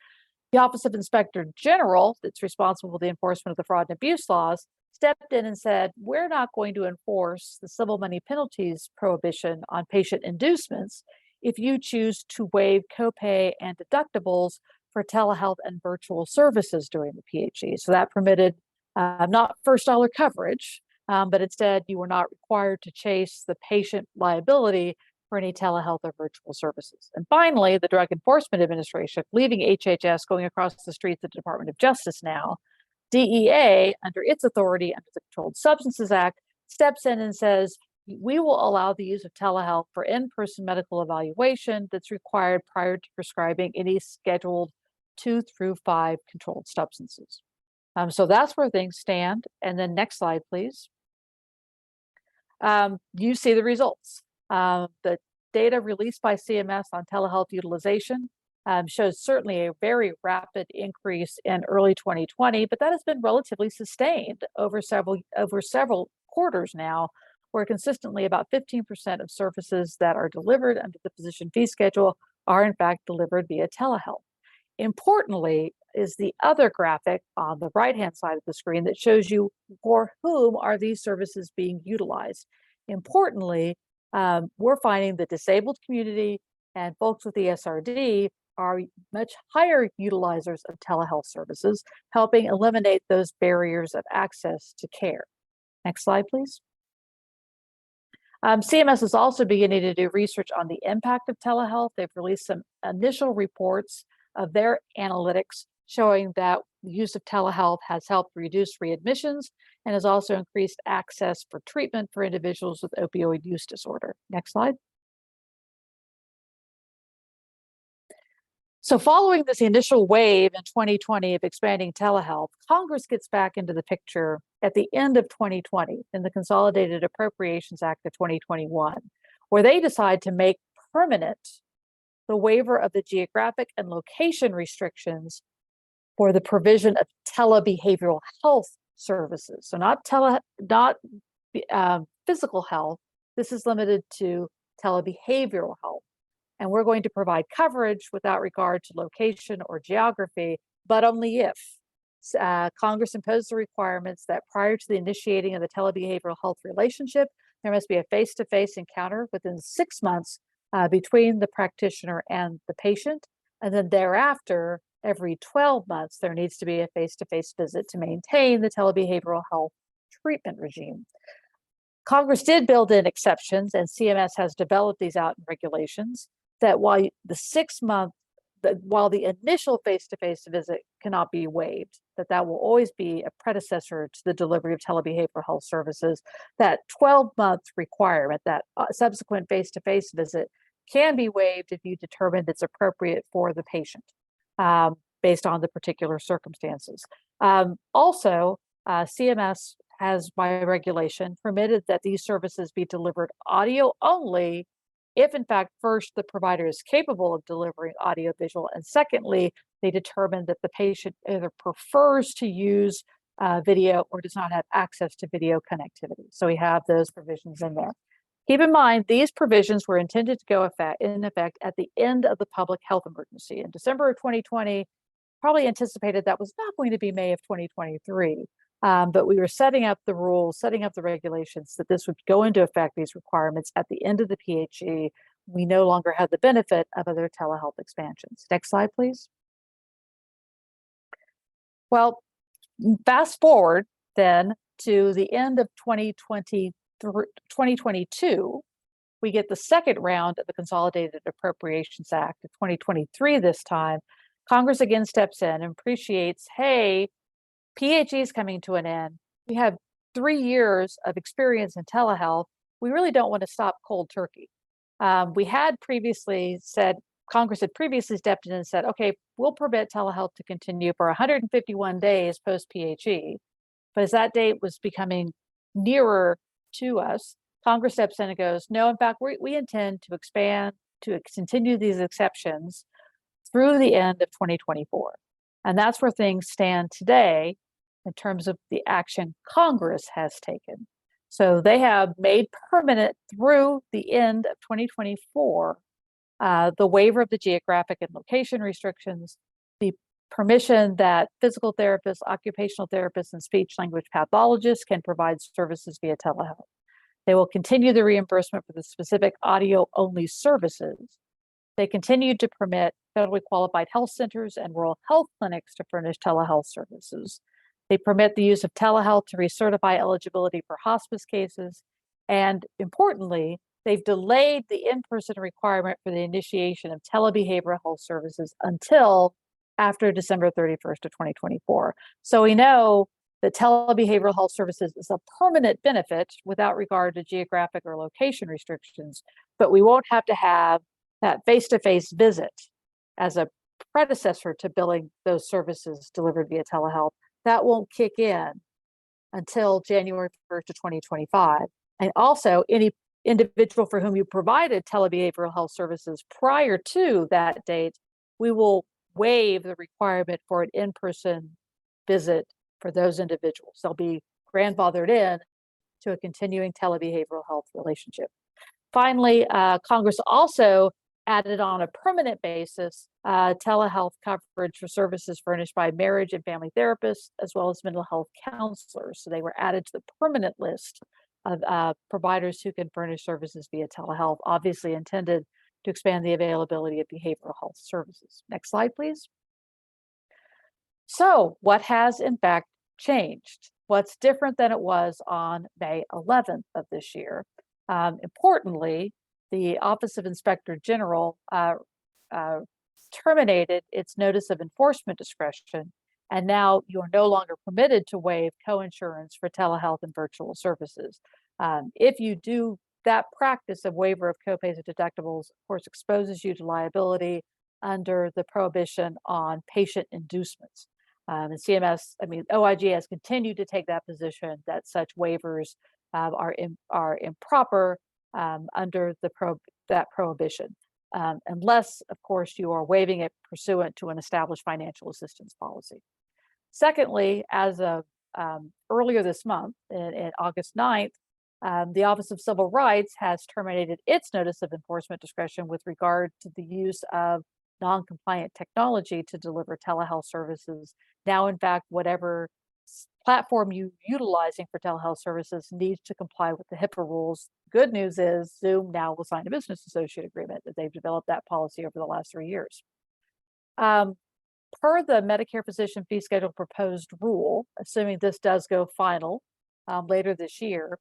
The Office of Inspector General, that's responsible for the enforcement of the fraud and abuse laws, stepped in and said, we're not going to enforce the civil money penalties prohibition on patient inducements if you choose to waive copay and deductibles for telehealth and virtual services during the PHE. So that permitted not first dollar coverage, but instead you were not required to chase the patient liability for any telehealth or virtual services. And finally, the Drug Enforcement Administration, leaving HHS, going across the streets of the Department of Justice now, DEA, under its authority under the Controlled Substances Act, steps in and says, we will allow the use of telehealth for in-person medical evaluation that's required prior to prescribing any scheduled 2 through 5 controlled substances. So that's where things stand. And then next slide, please. You see the results. The data released by CMS on telehealth utilization shows certainly a very rapid increase in early 2020, but that has been relatively sustained over several quarters now, where consistently about 15% of services that are delivered under the physician fee schedule are in fact delivered via telehealth. Importantly is the other graphic on the right-hand side of the screen that shows you for whom are these services being utilized. Importantly, we're finding the disabled community and folks with ESRD are much higher utilizers of telehealth services, helping eliminate those barriers of access to care. Next slide, please. CMS is also beginning to do research on the impact of telehealth. They've released some initial reports of their analytics showing that the use of telehealth has helped reduce readmissions and has also increased access for treatment for individuals with opioid use disorder. Next slide. So following this initial wave in 2020 of expanding telehealth, Congress gets back into the picture at the end of 2020 in the Consolidated Appropriations Act of 2021, where they decide to make permanent the waiver of the geographic and location restrictions for the provision of telebehavioral health services. So not physical health. This is limited to telebehavioral health. And we're going to provide coverage without regard to location or geography, but only if Congress imposed the requirements that prior to the initiating of the telebehavioral health relationship, there must be a face-to-face encounter within 6 months between the practitioner and the patient. And then thereafter, every 12 months, there needs to be a face-to-face visit to maintain the telebehavioral health treatment regime. Congress did build in exceptions, and CMS has developed these out in regulations that while the initial face-to-face visit cannot be waived, that will always be a predecessor to the delivery of telebehavioral health services, that 12-month requirement, that subsequent face-to-face visit can be waived if you determine it's appropriate for the patient based on the particular circumstances. Also, CMS has by regulation permitted that these services be delivered audio only if in fact first the provider is capable of delivering audio visual, and secondly they determine that the patient either prefers to use video or does not have access to video connectivity. So we have those provisions in there. Keep in mind, these provisions were intended to go in effect at the end of the public health emergency. In December of 2020, probably anticipated that was not going to be May of 2023. But we were setting up the rules, setting up the regulations that this would go into effect, these requirements at the end of the PHE. We no longer have the benefit of other telehealth expansions. Next slide, please. Well, fast forward then to the end of 2022, we get the second round of the Consolidated Appropriations Act of 2023 this time. Congress again steps in and appreciates, hey, PHE is coming to an end. We have 3 years of experience in telehealth. We really don't want to stop cold turkey. We had previously said, Congress had previously stepped in and said, okay, we'll permit telehealth to continue for 151 days post PHE. But as that date was becoming nearer to us, Congress steps in and goes, no, in fact, we intend to expand, to continue these exceptions through the end of 2024. And that's where things stand today in terms of the action Congress has taken. So they have made permanent through the end of 2024 the waiver of the geographic and location restrictions, the permission that physical therapists, occupational therapists, and speech language pathologists can provide services via telehealth. They will continue the reimbursement for the specific audio-only services. They continue to permit federally qualified health centers and rural health clinics to furnish telehealth services. They permit the use of telehealth to recertify eligibility for hospice cases. And importantly, they've delayed the in-person requirement for the initiation of telebehavioral health services until after December 31st of 2024. So we know that telebehavioral health services is a permanent benefit without regard to geographic or location restrictions, but we won't have to have that face-to-face visit as a predecessor to billing those services delivered via telehealth that won't kick in until January 1st of 2025. And also, any individual for whom you provided telebehavioral health services prior to that date, we will waive the requirement for an in-person visit for those individuals. They'll be grandfathered in to a continuing telebehavioral health relationship. Finally, Congress also added on a permanent basis telehealth coverage for services furnished by marriage and family therapists, as well as mental health counselors. So they were added to the permanent list of providers who can furnish services via telehealth, obviously intended to expand the availability of behavioral health services. Next slide, please. So what has in fact changed? What's different than it was on May 11th of this year? Importantly, the Office of Inspector General terminated its notice of enforcement discretion, and now you are no longer permitted to waive coinsurance for telehealth and virtual services. If you do that practice of waiver of copays and deductibles, of course, exposes you to liability under the prohibition on patient inducements. And CMS, OIG has continued to take that position that such waivers are improper under that prohibition, unless, of course, you are waiving it pursuant to an established financial assistance policy. Secondly, as of earlier this month, in August 9th, the Office of Civil Rights has terminated its notice of enforcement discretion with regard to the use of non-compliant technology to deliver telehealth services. Now, in fact, whatever platform you're utilizing for telehealth services needs to comply with the HIPAA rules. Good news is Zoom now will sign a business associate agreement that they've developed that policy over the last 3 years. Per the Medicare physician fee schedule proposed rule, assuming this does go final later this year,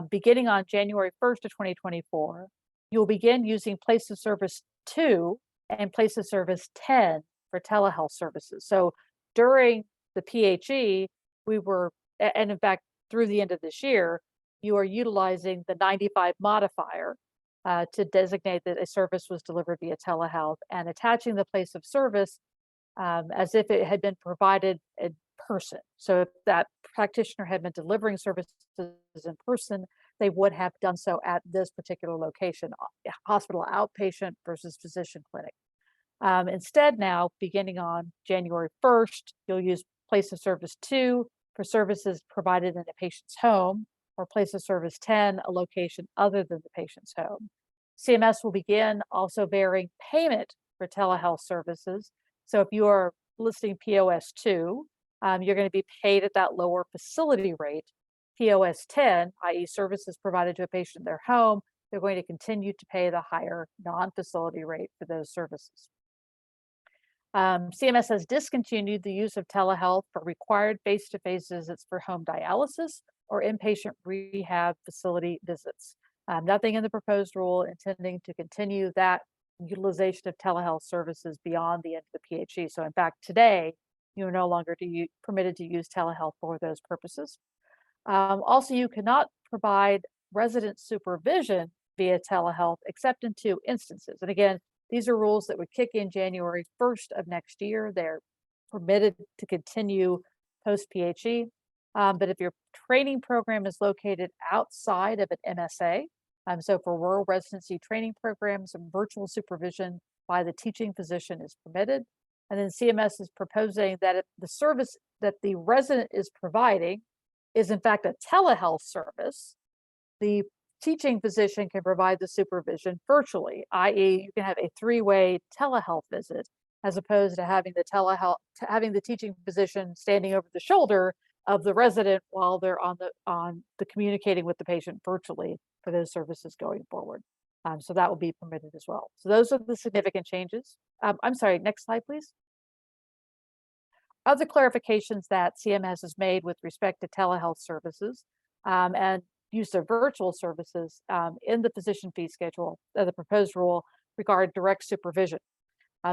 beginning on January 1st of 2024, you'll begin using place of service 2 and place of service 10 for telehealth services. So during the PHE, we were, and in fact, through the end of this year, you are utilizing the 95 modifier to designate that a service was delivered via telehealth and attaching the place of service as if it had been provided in person. So if that practitioner had been delivering services in person, they would have done so at this particular location, hospital outpatient versus physician clinic. Instead now, beginning on January 1st, you'll use place of service 2 for services provided in a patient's home, or place of service 10, a location other than the patient's home. CMS will begin also varying payment for telehealth services. So if you are listing POS 2, you're going to be paid at that lower facility rate. POS 10, i.e. services provided to a patient in their home, they're going to continue to pay the higher non-facility rate for those services. CMS has discontinued the use of telehealth for required face-to-face visits for home dialysis or inpatient rehab facility visits. Nothing in the proposed rule intending to continue that utilization of telehealth services beyond the end of the PHE. So in fact, today, you're no longer permitted to use telehealth for those purposes. Also, you cannot provide resident supervision via telehealth except in 2 instances. And again, these are rules that would kick in January 1st of next year. They're permitted to continue post-PHE. But if your training program is located outside of an MSA, so for rural residency training programs, virtual supervision by the teaching physician is permitted. And then CMS is proposing that if the service that the resident is providing is in fact a telehealth service, the teaching physician can provide the supervision virtually, i.e. you can have a 3-way telehealth visit, as opposed to having the teaching physician standing over the shoulder of the resident while they're on the communicating with the patient virtually for those services going forward. So that will be permitted as well. So those are the significant changes. I'm sorry, next slide, please. Other clarifications that CMS has made with respect to telehealth services and use of virtual services in the physician fee schedule, the proposed rule regard direct supervision.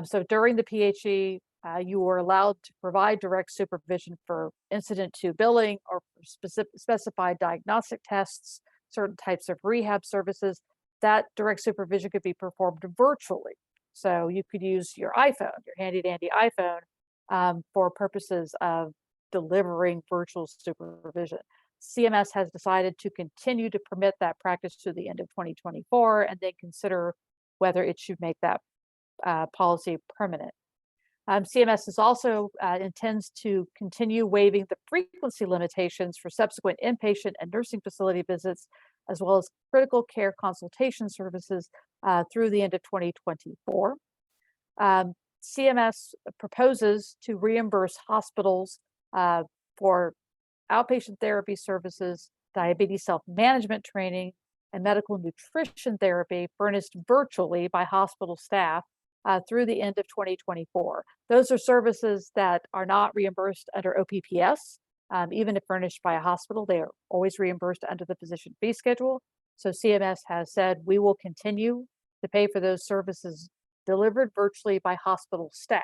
So during the PHE, you were allowed to provide direct supervision for incident to billing or for specified diagnostic tests, certain types of rehab services. That direct supervision could be performed virtually. So you could use your iPhone, your handy dandy iPhone, for purposes of delivering virtual supervision. CMS has decided to continue to permit that practice to the end of 2024 and then consider whether it should make that policy permanent. CMS is also intends to continue waiving the frequency limitations for subsequent inpatient and nursing facility visits, as well as critical care consultation services through the end of 2024. CMS proposes to reimburse hospitals for outpatient therapy services, diabetes self-management training, and medical nutrition therapy furnished virtually by hospital staff through the end of 2024. Those are services that are not reimbursed under OPPS. Even if furnished by a hospital, they are always reimbursed under the physician fee schedule. So CMS has said we will continue to pay for those services delivered virtually by hospital staff.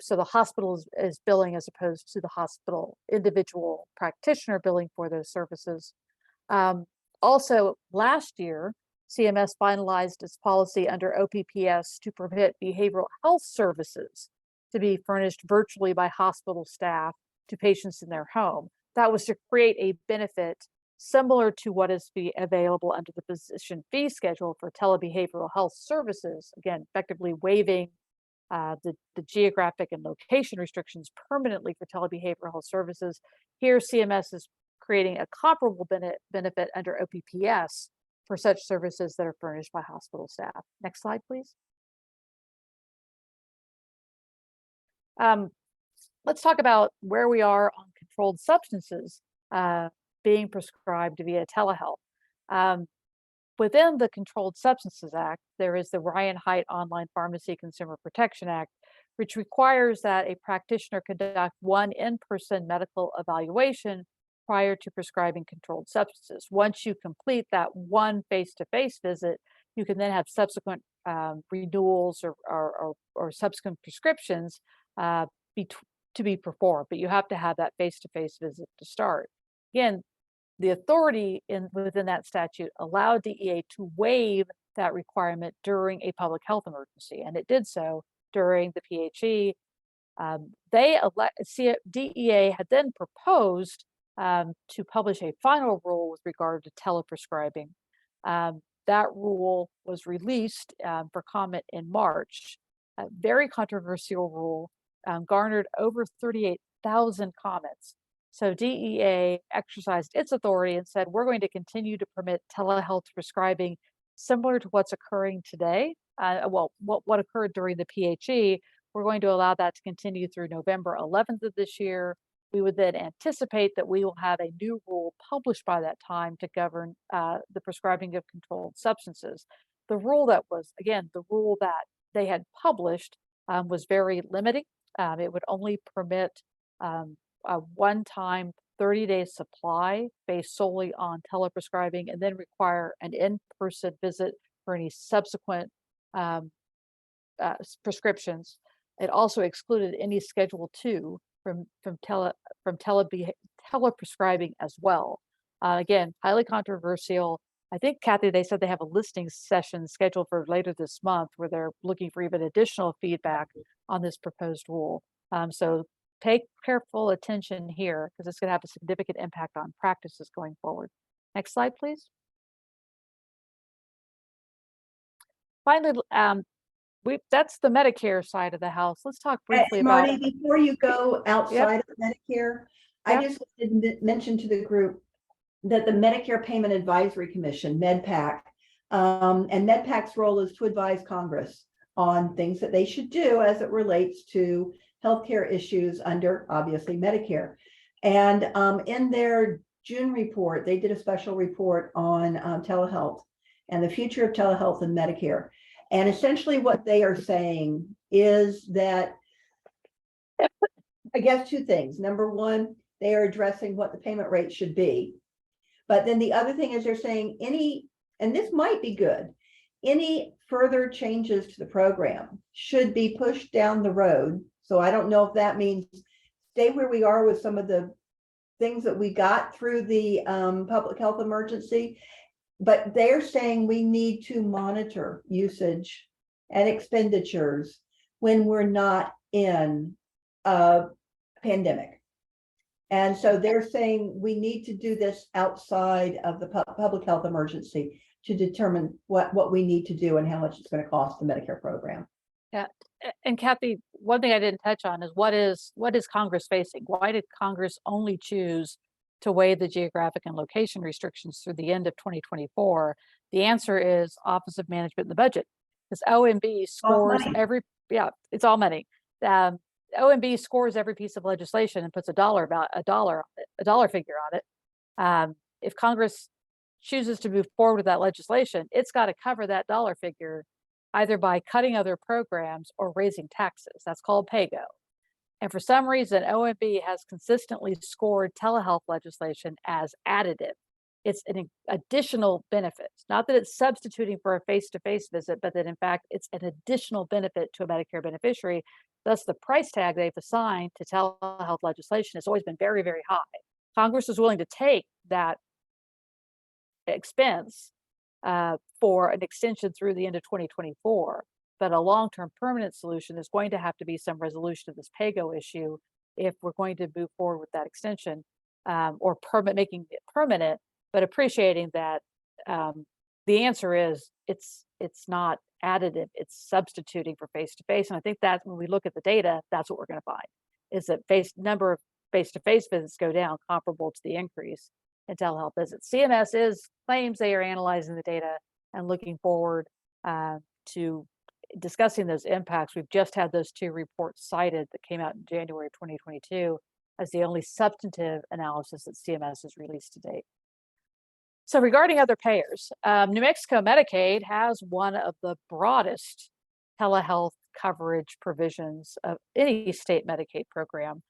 So the hospital is billing as opposed to the hospital individual practitioner billing for those services. Also, last year, CMS finalized its policy under OPPS to permit behavioral health services to be furnished virtually by hospital staff to patients in their home. That was to create a benefit similar to what is available under the physician fee schedule for telebehavioral health services, again, effectively waiving the geographic and location restrictions permanently for telebehavioral health services. Here, CMS is creating a comparable benefit under OPPS for such services that are furnished by hospital staff. Next slide, please. Let's talk about where we are on controlled substances being prescribed via telehealth. Within the Controlled Substances Act, there is the Ryan Haidt Online Pharmacy Consumer Protection Act, which requires that a practitioner conduct one in-person medical evaluation prior to prescribing controlled substances. Once you complete that one face-to-face visit, you can then have subsequent renewals or subsequent prescriptions to be performed, but you have to have that face-to-face visit to start. Again, the authority within that statute allowed DEA to waive that requirement during a public health emergency, and it did so during the PHE. DEA had then proposed to publish a final rule with regard to teleprescribing. That rule was released for comment in March. A very controversial rule, garnered over 38,000 comments. So DEA exercised its authority and said, we're going to continue to permit telehealth prescribing similar to what's occurring today. What occurred during the PHE, we're going to allow that to continue through November 11th of this year. We would then anticipate that we will have a new rule published by that time to govern the prescribing of controlled substances. The rule that they had published was very limiting. It would only permit a one-time 30-day supply based solely on teleprescribing and then require an in-person visit for any subsequent prescriptions. It also excluded any Schedule II from teleprescribing as well. Again, highly controversial. I think, Kathy, they said they have a listening session scheduled for later this month where they're looking for even additional feedback on this proposed rule. So take careful attention here because it's going to have a significant impact on practices going forward. Next slide, please. Finally, that's the Medicare side of the house. Let's talk briefly about Marty, before you go outside of Medicare, I just wanted to mention to the group that the Medicare Payment Advisory Commission, MedPAC, and MedPAC's role is to advise Congress on things that they should do as it relates to healthcare issues under, obviously, Medicare. And in their June report, they did a special report on telehealth and the future of telehealth and Medicare. And essentially what they are saying is that, I guess, two things. Number one, they are addressing what the payment rate should be. But then the other thing is they're saying and this might be good, any further changes to the program should be pushed down the road. So I don't know if that means stay where we are with some of the things that we got through the public health emergency, but they're saying we need to monitor usage and expenditures when we're not in a pandemic. And so they're saying we need to do this outside of the public health emergency to determine what we need to do and how much it's going to cost the Medicare program. Yeah, and Kathy, one thing I didn't touch on is what is Congress facing? Why did Congress only choose to waive the geographic and location restrictions through the end of 2024? The answer is Office of Management and the Budget, because OMB scores money. it's all money. OMB scores every piece of legislation and puts a dollar figure on it. If Congress chooses to move forward with that legislation, it's got to cover that dollar figure either by cutting other programs or raising taxes. That's called PAYGO. And for some reason, OMB has consistently scored telehealth legislation as additive. It's an additional benefit, not that it's substituting for a face-to-face visit, but that in fact, it's an additional benefit to a Medicare beneficiary. Thus, the price tag they've assigned to telehealth legislation has always been very, very high. Congress is willing to take that expense for an extension through the end of 2024, but a long-term permanent solution is going to have to be some resolution of this PAYGO issue if we're going to move forward with that extension, or making it permanent, but appreciating that the answer is it's not additive, it's substituting for face-to-face. And I think that when we look at the data, that's what we're going to find, is that number of face-to-face visits go down comparable to the increase in telehealth visits. CMS claims they are analyzing the data and looking forward to discussing those impacts. We've just had those two reports cited that came out in January 2022 as the only substantive analysis that CMS has released to date. So regarding other payers, New Mexico Medicaid has one of the broadest telehealth coverage provisions of any state Medicaid program.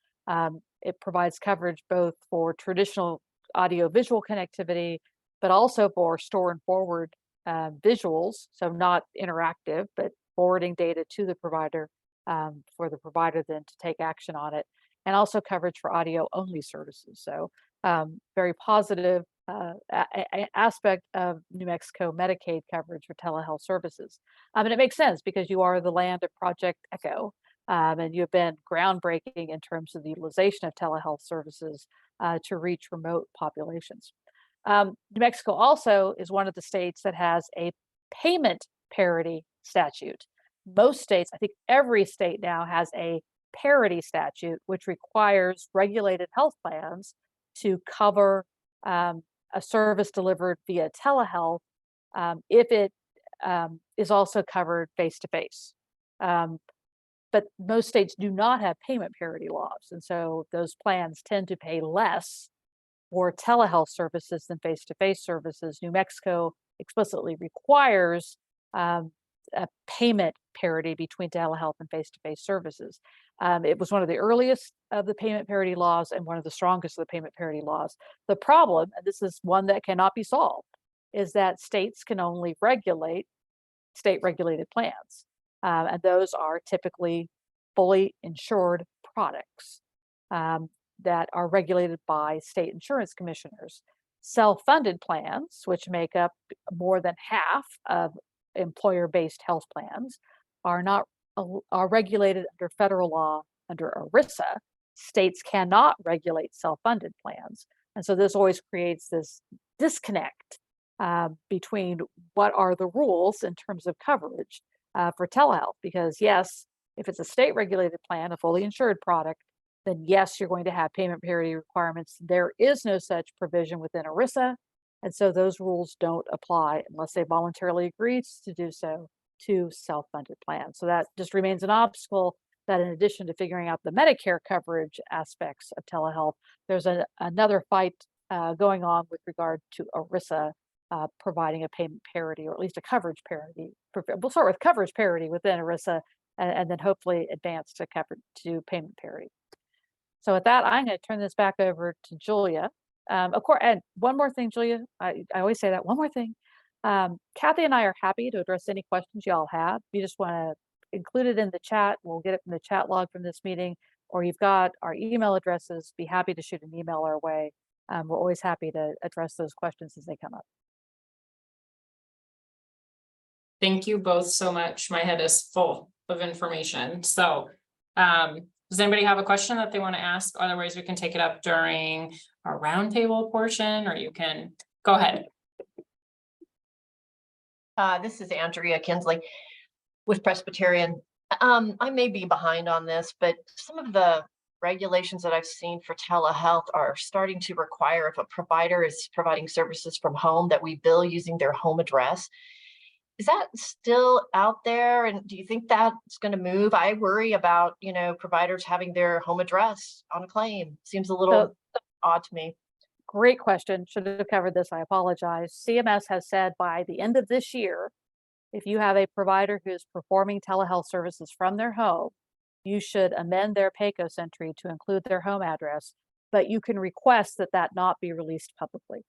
It provides coverage both for traditional audio-visual connectivity, but also for store and forward visuals, so not interactive, but forwarding data to the provider for the provider then to take action on it, and also coverage for audio-only services. So very positive aspect of New Mexico Medicaid coverage for telehealth services. And it makes sense because you are the land of Project Echo, and you've been groundbreaking in terms of the utilization of telehealth services to reach remote populations. New Mexico also is one of the states that has a payment parity statute. Most states, I think every state now has a parity statute, which requires regulated health plans to cover a service delivered via telehealth if it is also covered face-to-face. But most states do not have payment parity laws. And so those plans tend to pay less for telehealth services than face-to-face services. New Mexico explicitly requires a payment parity between telehealth and face-to-face services. It was one of the earliest of the payment parity laws and one of the strongest of the payment parity laws. The problem, and this is one that cannot be solved, is that states can only regulate state-regulated plans. And those are typically fully insured products that are regulated by state insurance commissioners. Self-funded plans, which make up more than half of employer-based health plans, are regulated under federal law under ERISA. States cannot regulate self-funded plans. And so this always creates this disconnect between what are the rules in terms of coverage for telehealth, because yes, if it's a state regulated plan, a fully insured product, then yes, you're going to have payment parity requirements. There is no such provision within ERISA. And so those rules don't apply unless they voluntarily agree to do so to self-funded plans. So that just remains an obstacle that in addition to figuring out the Medicare coverage aspects of telehealth, there's another fight going on with regard to ERISA providing a payment parity, or at least a coverage parity. We'll start with coverage parity within ERISA and then hopefully advance to payment parity. So with that, I'm going to turn this back over to Julia. Of course, and one more thing, Julia, I always say that, one more thing. Kathy and I are happy to address any questions y'all have. If you just want to include it in the chat, we'll get it from the chat log from this meeting, or you've got our email addresses, be happy to shoot an email our way. We're always happy to address those questions as they come up. Thank you both so much. My head is full of information. So Does anybody have a question that they want to ask? Otherwise, we can take it up during our roundtable portion, or you can go ahead. This is Andrea Kinsley with Presbyterian. I may be behind on this, but some of the regulations that I've seen for telehealth are starting to require, if a provider is providing services from home, that we bill using their home address. Is that still out there? And do you think that's going to move? I worry about, providers having their home address on a claim. Seems a little odd to me. Great question. Should have covered this. I apologize. CMS has said by the end of this year, if you have a provider who's performing telehealth services from their home, you should amend their PACOS entry to include their home address, but you can request that that not be released publicly.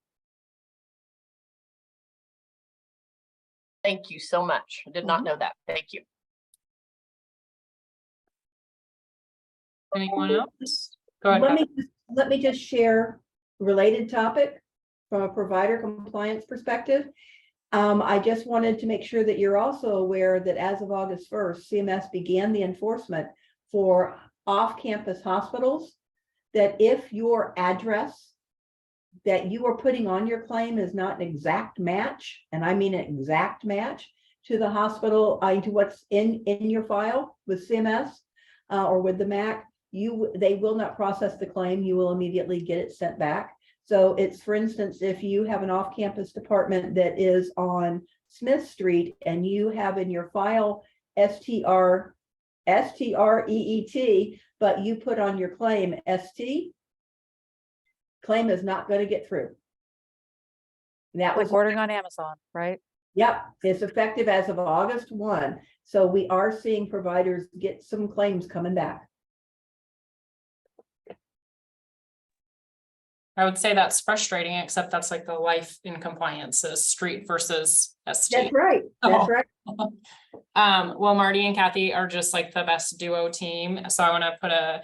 Thank you so much. I did not know that. Thank you. Anyone else? Go ahead. Let me just share a related topic from a provider compliance perspective. I just wanted to make sure that you're also aware that as of August 1st, CMS began the enforcement for off-campus hospitals, that if your address that you are putting on your claim is not an exact match, and I mean an exact match to the hospital, to what's in your file with CMS or with the MAC, they will not process the claim. You will immediately get it sent back. So it's, for instance, if you have an off-campus department that is on Smith Street and you have in your file STREET, but you put on your claim ST, claim is not going to get through. That was Like ordering on Amazon, right? Yep, it's effective as of August 1. So we are seeing providers get some claims coming back. I would say that's frustrating, except that's like the life in compliance is street versus ST. That's right. That's right. Well, Marty and Kathy are just like the best duo team. So I want to put a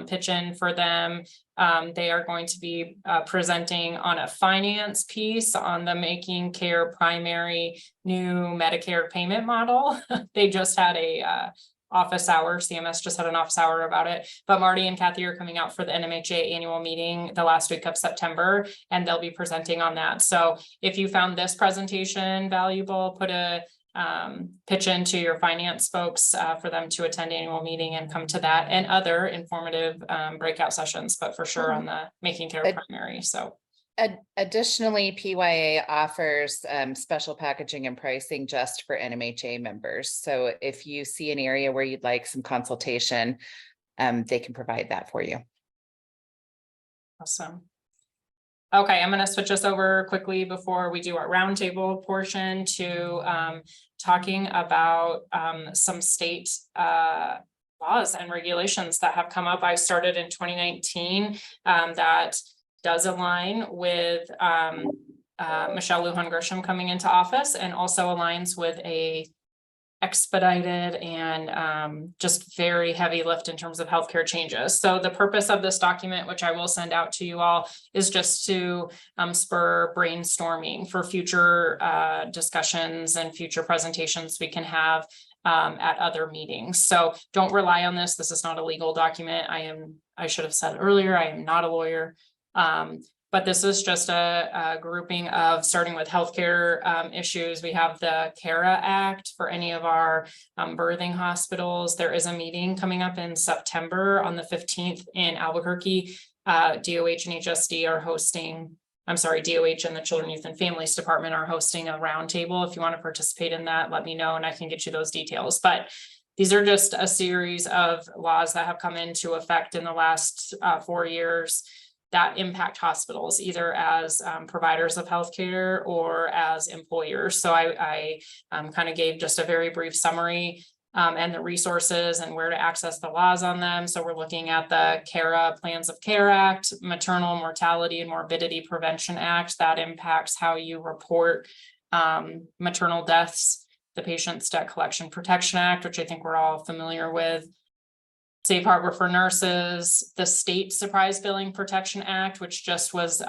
pitch in for them. They are going to be presenting on a finance piece on the Making Care Primary new Medicare payment model. They just had a office hour. CMS just had an office hour about it, but Marty and Kathy are coming out for the NMHA annual meeting the last week of September, and they'll be presenting on that. So if you found this presentation valuable, put a pitch into your finance folks for them to attend annual meeting and come to that and other informative breakout sessions, but for sure on the Making Care Primary. So additionally, PYA offers special packaging and pricing just for NMHA members. So if you see an area where you'd like some consultation, they can provide that for you. awesome. Okay, I'm going to switch us over quickly before we do our roundtable portion to talking about some state laws and regulations that have come up. I started in 2019 that does align with Michelle Lujan Grisham coming into office, and also aligns with a expedited and just very heavy lift in terms of healthcare changes. So the purpose of this document, which I will send out to you all, is just to spur brainstorming for future discussions and future presentations we can have at other meetings. So don't rely on this. This is not a legal document. I should have said earlier, I am not a lawyer. But this is just a grouping of starting with healthcare issues. We have the CARA Act for any of our birthing hospitals. There is a meeting coming up in September on the 15th in Albuquerque. DOH and HSD are hosting, DOH and the Children, Youth and Families Department are hosting a roundtable. If you want to participate in that, let me know and I can get you those details. But these are just a series of laws that have come into effect in the last 4 years that impact hospitals, either as providers of healthcare or as employers. So I kind of gave just a very brief summary and the resources and where to access the laws on them. So we're looking at the CARA Plans of Care Act, Maternal Mortality and Morbidity Prevention Act that impacts how you report maternal deaths, the Patients Debt Collection Protection Act, which I think we're all familiar with. Safe Harbor for Nurses, the State Surprise Billing Protection Act, which just was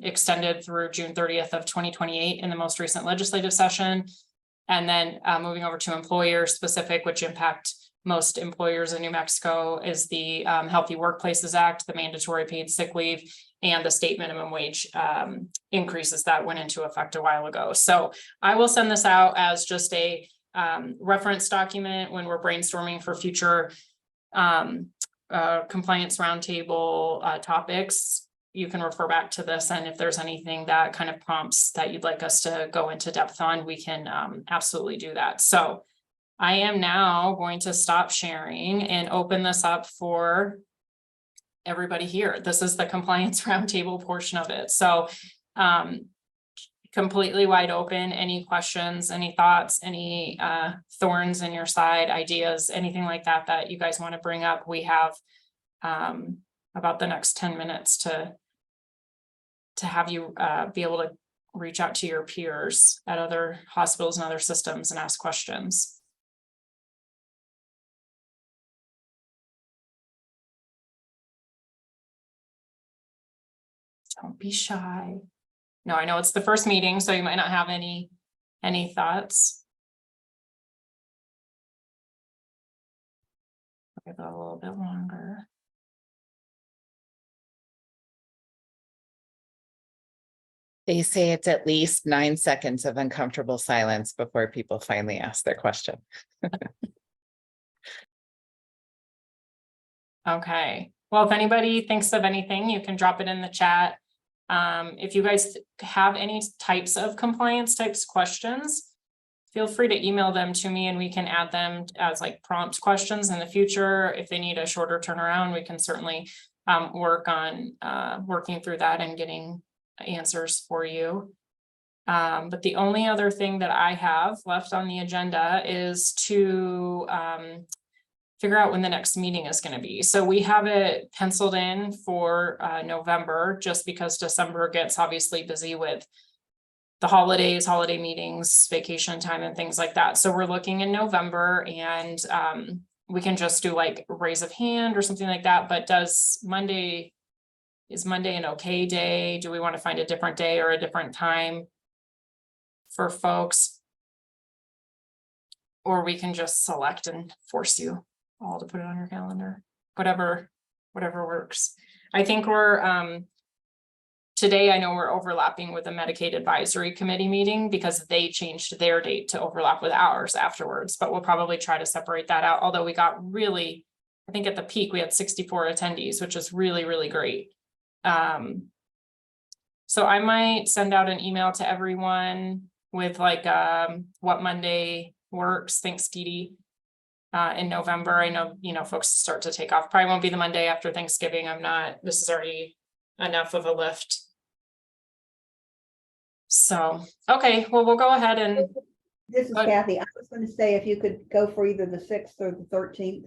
extended through June 30th of 2028 in the most recent legislative session. And then moving over to employer specific, which impact most employers in New Mexico is the Healthy Workplaces Act, the mandatory paid sick leave, and the state minimum wage increases that went into effect a while ago. So I will send this out as just a reference document when we're brainstorming for future compliance roundtable topics. You can refer back to this, and if there's anything that kind of prompts that you'd like us to go into depth on, we can absolutely do that. So I am now going to stop sharing and open this up for everybody here. This is the compliance roundtable portion of it. So completely wide open. Any questions, any thoughts, any thorns in your side, ideas, anything like that that you guys want to bring up. We have about the next 10 minutes to have you be able to reach out to your peers at other hospitals and other systems and ask questions. Don't be shy. No, I know it's the first meeting, so you might not have any thoughts. I'll give it a little bit longer. They say it's at least 9 seconds of uncomfortable silence before people finally ask their question. Okay, well, if anybody thinks of anything, you can drop it in the chat. If you guys have any types of compliance types questions, feel free to email them to me and we can add them as like prompt questions in the future. If they need a shorter turnaround, we can certainly work on working through that and getting answers for you. But the only other thing that I have left on the agenda is to figure out when the next meeting is going to be. So we have it penciled in for November, just because December gets obviously busy with the holidays, holiday meetings, vacation time and things like that. So we're looking in November, and we can just do like raise of hand or something like that. But is Monday an okay day? Do we want to find a different day or a different time for folks? Or we can just select and force you all to put it on your calendar, whatever works. I think we're today, I know we're overlapping with the Medicaid Advisory Committee meeting because they changed their date to overlap with ours afterwards, but we'll probably try to separate that out. Although we got really, I think at the peak we had 64 attendees, which is really, really great. So I might send out an email to everyone with like what Monday works. Thanks, Dee Dee. In November, I know, folks start to take off. Probably won't be the Monday after Thanksgiving. This is already enough of a lift. So, okay, well, we'll go ahead and. This is Kathy. I was going to say if you could go for either the 6th or the 13th,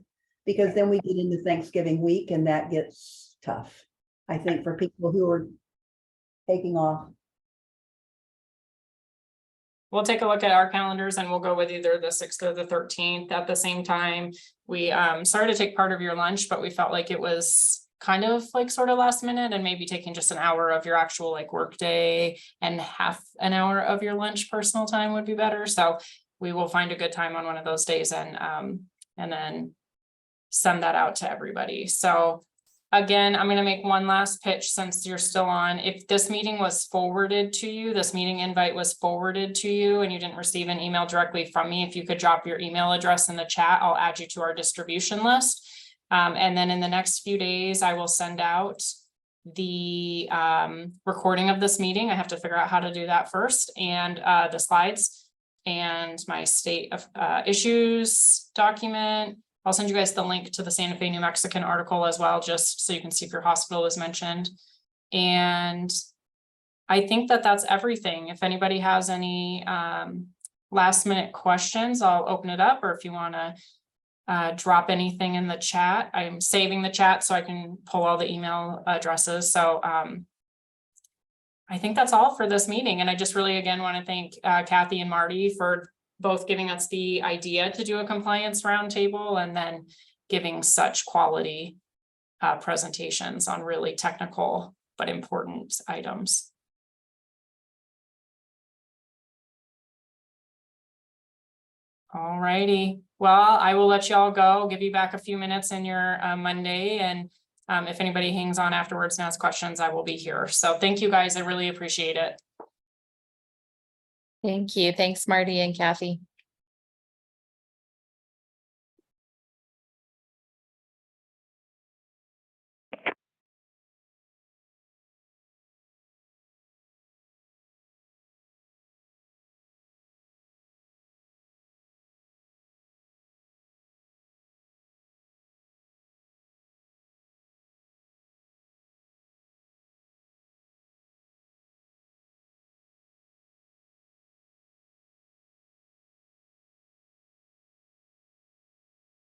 because then we get into Thanksgiving week and that gets tough, I think, for people who are taking off. We'll take a look at our calendars and we'll go with either the 6th or the 13th at the same time. We started to take part of your lunch, but we felt like it was kind of like sort of last minute, and maybe taking just an hour of your actual like work day and half an hour of your lunch personal time would be better. So we will find a good time on one of those days and then send that out to everybody. So again, I'm going to make one last pitch since you're still on. If this meeting was forwarded to you, this meeting invite was forwarded to you and you didn't receive an email directly from me, if you could drop your email address in the chat, I'll add you to our distribution list. And then in the next few days, I will send out the recording of this meeting. I have to figure out how to do that first, and the slides and my state of issues document. I'll send you guys the link to the Santa Fe, New Mexican article as well, just so you can see if your hospital is mentioned. And I think that that's everything. If anybody has any last minute questions, I'll open it up, or if you want to drop anything in the chat. I'm saving the chat so I can pull all the email addresses. So I think that's all for this meeting. And I just really, again, want to thank Kathy and Marty for both giving us the idea to do a compliance roundtable and then giving such quality presentations on really technical but important items. All righty. Well, I will let you all go, give you back a few minutes in your Monday, and if anybody hangs on afterwards and asks questions, I will be here. So thank you guys. I really appreciate it. Thank you. Thanks, Marty and Kathy.